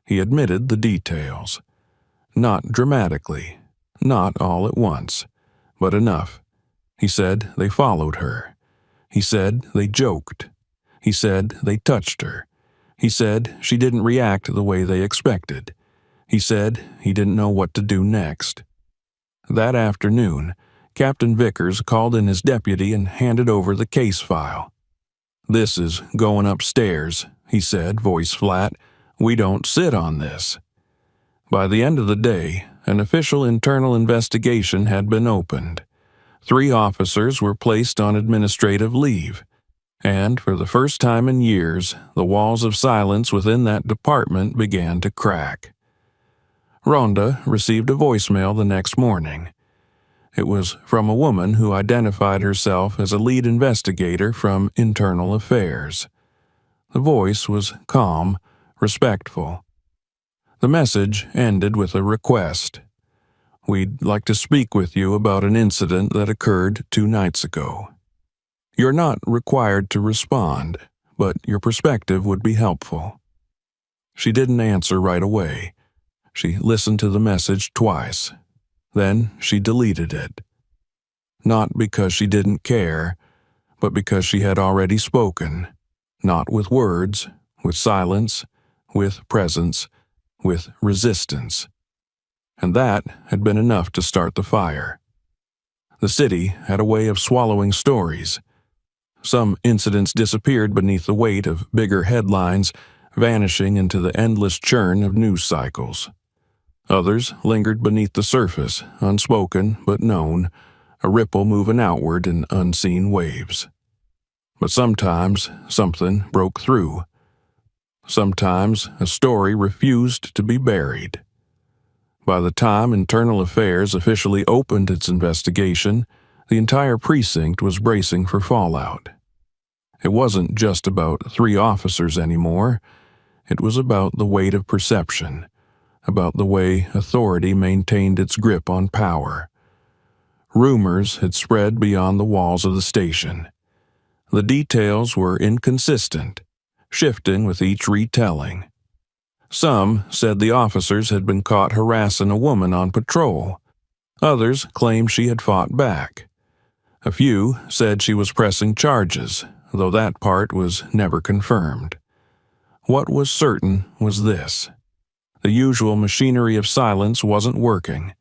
He admitted the details. Not dramatically, not all at once, but enough. He said they followed her. He said they joked. He said they touched her. He said she didn't react the way they expected. He said he didn't know what to do next. That afternoon, Captain Vickers called in his deputy and handed over the case file. "This is going upstairs," he said, voice flat. "We don't sit on this." By the end of the day, an official internal investigation had been opened. 3 officers were placed on administrative leave, and for the first time in years, the walls of silence within that department began to crack. Ronda received a voicemail the next morning. It was from a woman who identified herself as a lead investigator from Internal Affairs. The voice was calm, respectful. The message ended with a request. "We'd like to speak with you about an incident that occurred 2 nights ago. You're not required to respond, but your perspective would be helpful." She didn't answer right away. She listened to the message twice. Then she deleted it. Not because she didn't care, but because she had already spoken, not with words, with silence, with presence, with resistance. And that had been enough to start the fire. The city had a way of swallowing stories. Some incidents disappeared beneath the weight of bigger headlines, vanishing into the endless churn of news cycles. Others lingered beneath the surface, unspoken but known, a ripple moving outward in unseen waves. But sometimes something broke through. Sometimes a story refused to be buried. By the time Internal Affairs officially opened its investigation, the entire precinct was bracing for fallout. It wasn't just about 3 officers anymore. It was about the weight of perception, about the way authority maintained its grip on power. Rumors had spread beyond the walls of the station. The details were inconsistent, shifting with each retelling. Some said the officers had been caught harassing a woman on patrol. Others claimed she had fought back. A few said she was pressing charges, though that part was never confirmed. What was certain was this. The usual machinery of silence wasn't working.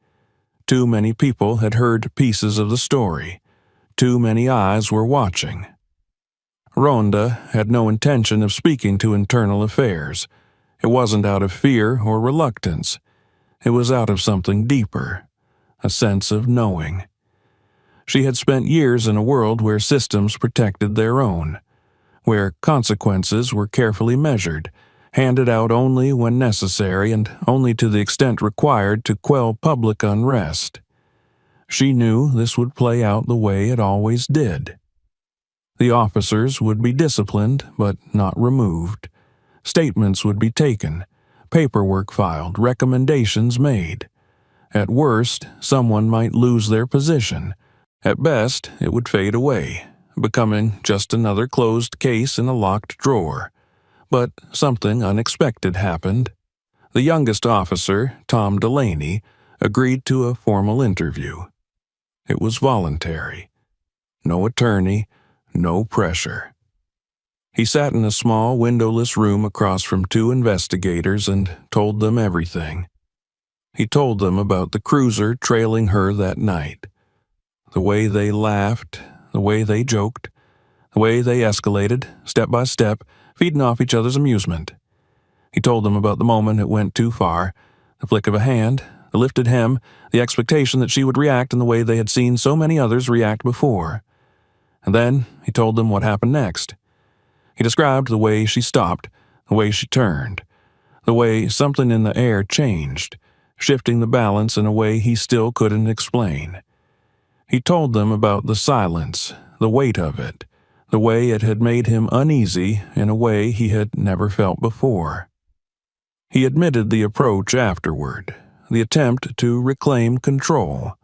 Too many people had heard pieces of the story. Too many eyes were watching. Ronda had no intention of speaking to Internal Affairs. It wasn't out of fear or reluctance. It was out of something deeper, a sense of knowing. She had spent years in a world where systems protected their own, where consequences were carefully measured, handed out only when necessary and only to the extent required to quell public unrest. She knew this would play out the way it always did. The officers would be disciplined, but not removed. Statements would be taken, paperwork filed, recommendations made. At worst, someone might lose their position. At best, it would fade away, becoming just another closed case in a locked drawer. But something unexpected happened. The youngest officer, Tom Delaney, agreed to a formal interview. It was voluntary. No attorney, no pressure. He sat in a small, windowless room across from 2 investigators and told them everything. He told them about the cruiser trailing her that night. The way they laughed, the way they joked, the way they escalated, step by step, feeding off each other's amusement. He told them about the moment it went too far, the flick of a hand, the lifted hem, the expectation that she would react in the way they had seen so many others react before. And then he told them what happened next. He described the way she stopped, the way she turned, the way something in the air changed, shifting the balance in a way he still couldn't explain. He told them about the silence, the weight of it, the way it had made him uneasy in a way he had never felt before. He admitted the approach afterward, the attempt to reclaim control.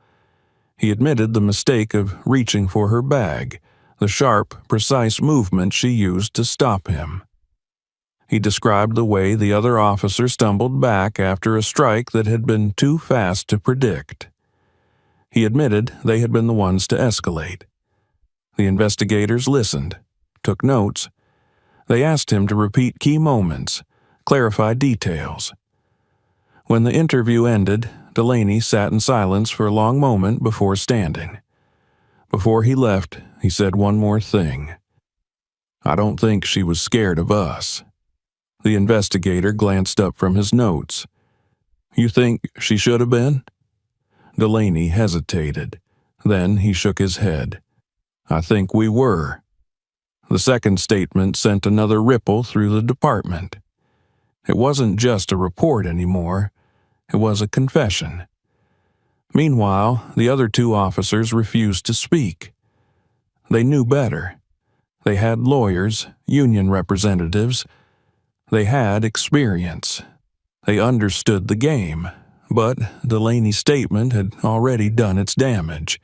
He admitted the mistake of reaching for her bag, the sharp, precise movement she used to stop him. He described the way the other officer stumbled back after a strike that had been too fast to predict. He admitted they had been the ones to escalate. The investigators listened, took notes. They asked him to repeat key moments, clarify details. When the interview ended, Delaney sat in silence for a long moment before standing. Before he left, he said one more thing. "I don't think she was scared of us." The investigator glanced up from his notes. "You think she should have been?" Delaney hesitated. Then he shook his head. "I think we were." The second statement sent another ripple through the department. It wasn't just a report anymore. It was a confession. Meanwhile, the other two officers refused to speak. They knew better. They had lawyers, union representatives. They had experience. They understood the game, but Delaney's statement had already done its damage.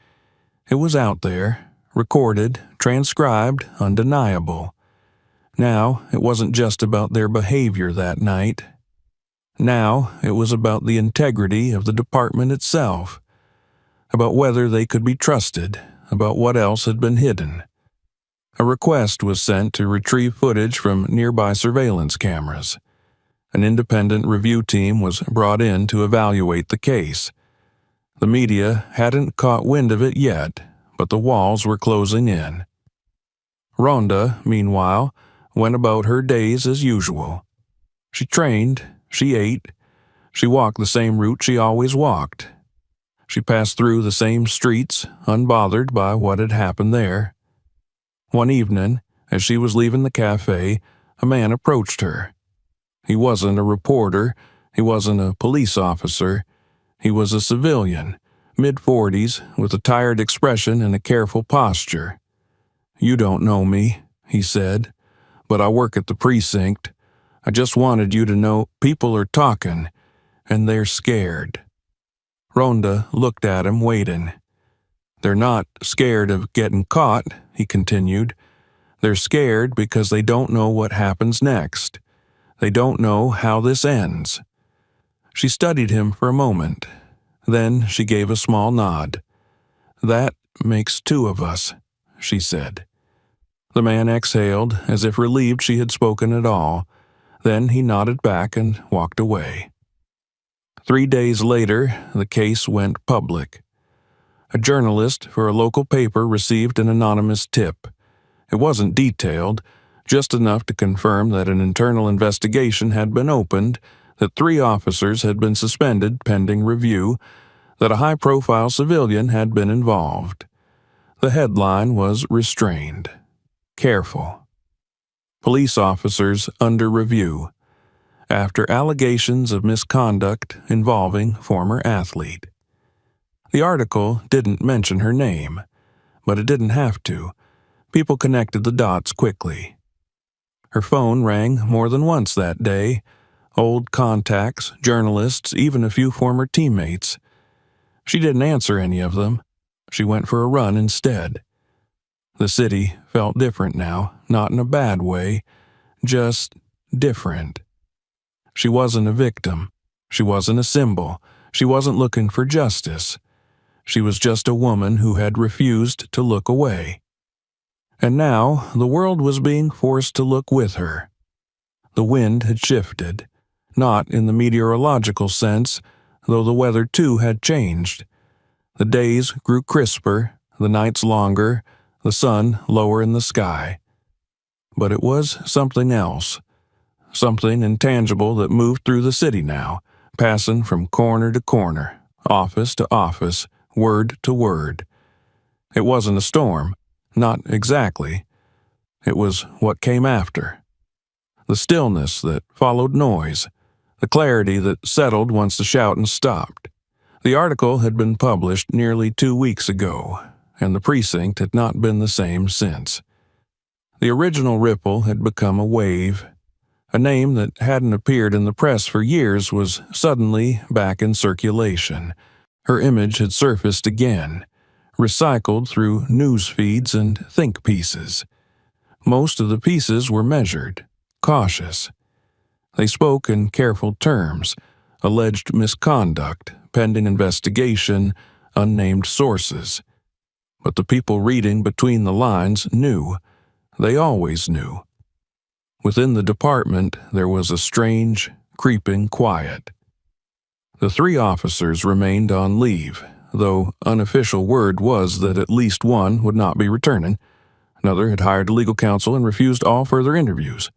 It was out there, recorded, transcribed, undeniable. Now, it wasn't just about their behavior that night. Now, it was about the integrity of the department itself, about whether they could be trusted, about what else had been hidden. A request was sent to retrieve footage from nearby surveillance cameras. An independent review team was brought in to evaluate the case. The media hadn't caught wind of it yet, but the walls were closing in. Ronda, meanwhile, went about her days as usual. She trained, she ate, she walked the same route she always walked. She passed through the same streets, unbothered by what had happened there. One evening, as she was leaving the cafe, a man approached her. He wasn't a reporter, he wasn't a police officer, he was a civilian, mid-40s, with a tired expression and a careful posture. "You don't know me," he said, "but I work at the precinct. I just wanted you to know people are talking, and they're scared." Ronda looked at him, waiting. "They're not scared of getting caught," he continued. "They're scared because they don't know what happens next. They don't know how this ends." She studied him for a moment. Then she gave a small nod. "That makes two of us," she said. The man exhaled, as if relieved she had spoken at all. Then he nodded back and walked away. 3 days later, the case went public. A journalist for a local paper received an anonymous tip. It wasn't detailed, just enough to confirm that an internal investigation had been opened, that 3 officers had been suspended pending review, that a high-profile civilian had been involved. The headline was restrained. Careful. Police officers under review, after allegations of misconduct involving former athlete. The article didn't mention her name, but it didn't have to. People connected the dots quickly. Her phone rang more than once that day. Old contacts, journalists, even a few former teammates. She didn't answer any of them. She went for a run instead. The city felt different now, not in a bad way, just different. She wasn't a victim. She wasn't a symbol. She wasn't looking for justice. She was just a woman who had refused to look away. And now the world was being forced to look with her. The wind had shifted, not in the meteorological sense, though the weather too had changed. The days grew crisper, the nights longer, the sun lower in the sky. But it was something else, something intangible that moved through the city now, passing from corner to corner, office to office, word to word. It wasn't a storm, not exactly. It was what came after. The stillness that followed noise, the clarity that settled once the shouting stopped. The article had been published nearly 2 weeks ago, and the precinct had not been the same since. The original ripple had become a wave. A name that hadn't appeared in the press for years was suddenly back in circulation. Her image had surfaced again, recycled through news feeds and think pieces. Most of the pieces were measured, cautious. They spoke in careful terms: alleged misconduct, pending investigation, unnamed sources. But the people reading between the lines knew. They always knew. Within the department, there was a strange, creeping quiet. The 3 officers remained on leave, though unofficial word was that at least one would not be returning. Another had hired legal counsel and refused all further interviews.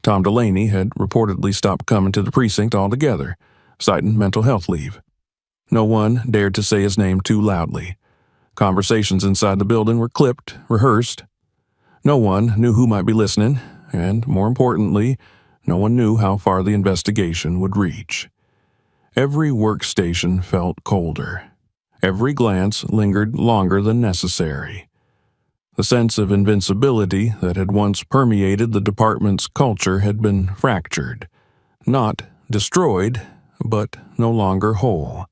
Tom Delaney had reportedly stopped coming to the precinct altogether, citing mental health leave. No one dared to say his name too loudly. Conversations inside the building were clipped, rehearsed. No one knew who might be listening, and, more importantly, no one knew how far the investigation would reach. Every workstation felt colder. Every glance lingered longer than necessary. The sense of invincibility that had once permeated the department's culture had been fractured. Not destroyed, but no longer whole.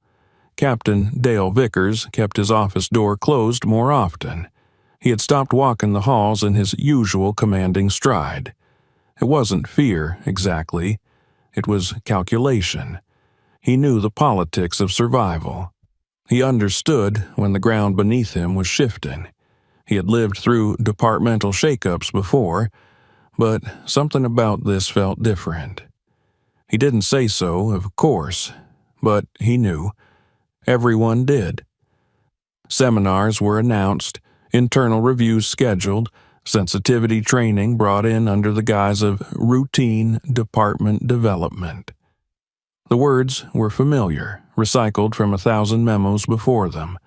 Captain Dale Vickers kept his office door closed more often. He had stopped walking the halls in his usual commanding stride. It wasn't fear, exactly. It was calculation. He knew the politics of survival. He understood when the ground beneath him was shifting. He had lived through departmental shakeups before, but something about this felt different. He didn't say so, of course, but he knew. Everyone did. Seminars were announced, internal reviews scheduled, sensitivity training brought in under the guise of routine department development. The words were familiar, recycled from 1,000 memos before them,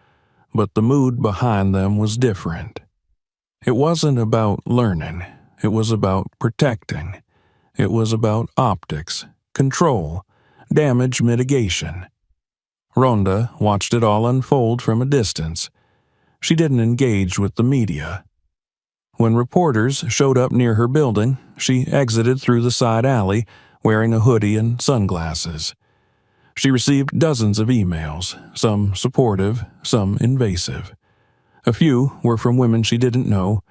but the mood behind them was different. It wasn't about learning. It was about protecting. It was about optics, control, damage mitigation. Ronda watched it all unfold from a distance. She didn't engage with the media. When reporters showed up near her building, she exited through the side alley, wearing a hoodie and sunglasses. She received dozens of emails, some supportive, some invasive. A few were from women she didn't know,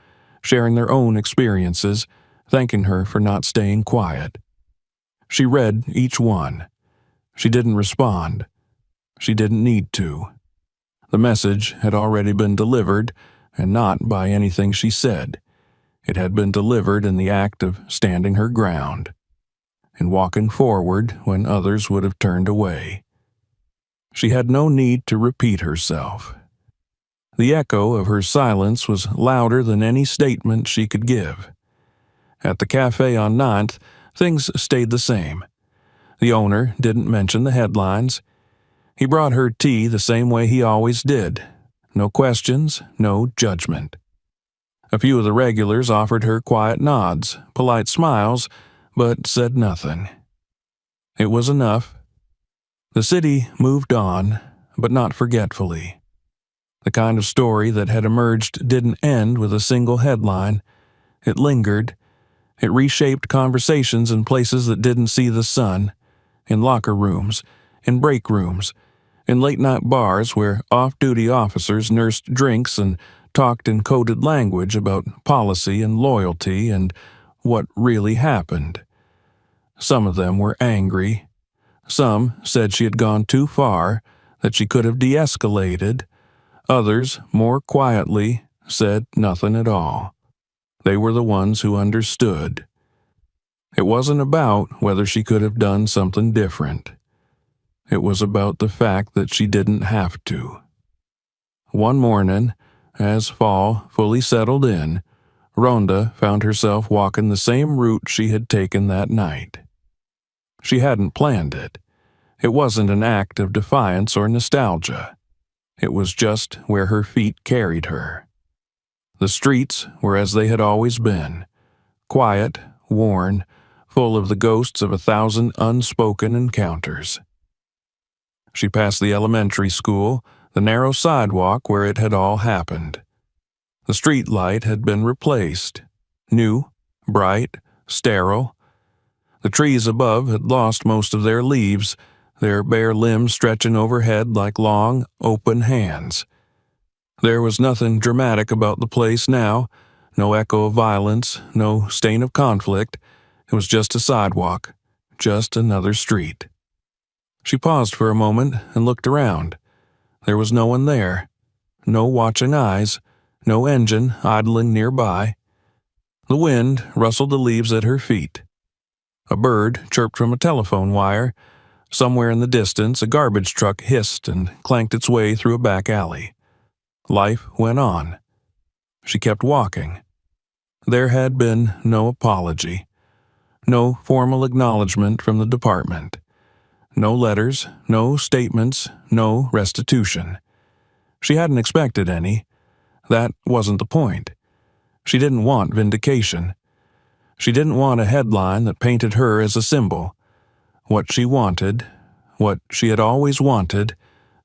sharing their own experiences, thanking her for not staying quiet. She read each one. She didn't respond. She didn't need to. The message had already been delivered, and not by anything she said. It had been delivered in the act of standing her ground and walking forward when others would have turned away. She had no need to repeat herself. The echo of her silence was louder than any statement she could give. At the cafe on 9th, things stayed the same. The owner didn't mention the headlines. He brought her tea the same way he always did. No questions, no judgment. A few of the regulars offered her quiet nods, polite smiles, but said nothing. It was enough. The city moved on, but not forgetfully. The kind of story that had emerged didn't end with a single headline. It lingered. It reshaped conversations in places that didn't see the sun, in locker rooms, in break rooms, in late-night bars where off-duty officers nursed drinks and talked in coded language about policy and loyalty and what really happened. Some of them were angry. Some said she had gone too far, that she could have de-escalated. Others, more quietly, said nothing at all. They were the ones who understood. It wasn't about whether she could have done something different. It was about the fact that she didn't have to. One morning, as fall fully settled in, Ronda found herself walking the same route she had taken that night. She hadn't planned it. It wasn't an act of defiance or nostalgia. It was just where her feet carried her. The streets were as they had always been, quiet, worn, full of the ghosts of 1,000 unspoken encounters. She passed the elementary school, the narrow sidewalk where it had all happened. The street light had been replaced. New, bright, sterile. The trees above had lost most of their leaves, their bare limbs stretching overhead like long, open hands. There was nothing dramatic about the place now, no echo of violence, no stain of conflict. It was just a sidewalk, just another street. She paused for a moment and looked around. There was no one there, no watching eyes, no engine idling nearby. The wind rustled the leaves at her feet. A bird chirped from a telephone wire. Somewhere in the distance, a garbage truck hissed and clanked its way through a back alley. Life went on. She kept walking. There had been no apology, no formal acknowledgement from the department. No letters, no statements, no restitution. She hadn't expected any. That wasn't the point. She didn't want vindication. She didn't want a headline that painted her as a symbol. What she wanted, what she had always wanted,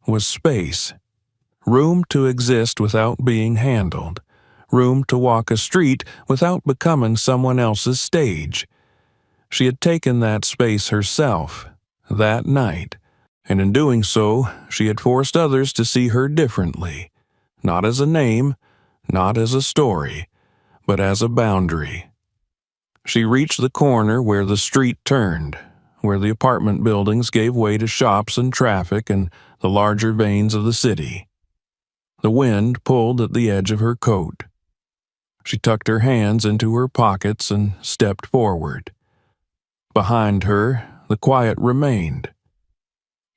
was space. Room to exist without being handled. Room to walk a street without becoming someone else's stage. She had taken that space herself, that night, and in doing so, she had forced others to see her differently, not as a name, not as a story, but as a boundary. She reached the corner where the street turned, where the apartment buildings gave way to shops and traffic and the larger veins of the city. The wind pulled at the edge of her coat. She tucked her hands into her pockets and stepped forward. Behind her, the quiet remained.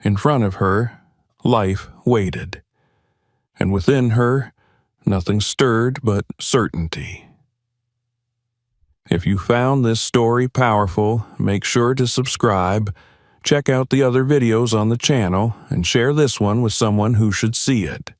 In front of her, life waited. And within her, nothing stirred but certainty. If you found this story powerful, make sure to subscribe, check out the other videos on the channel, and share this one with someone who should see it.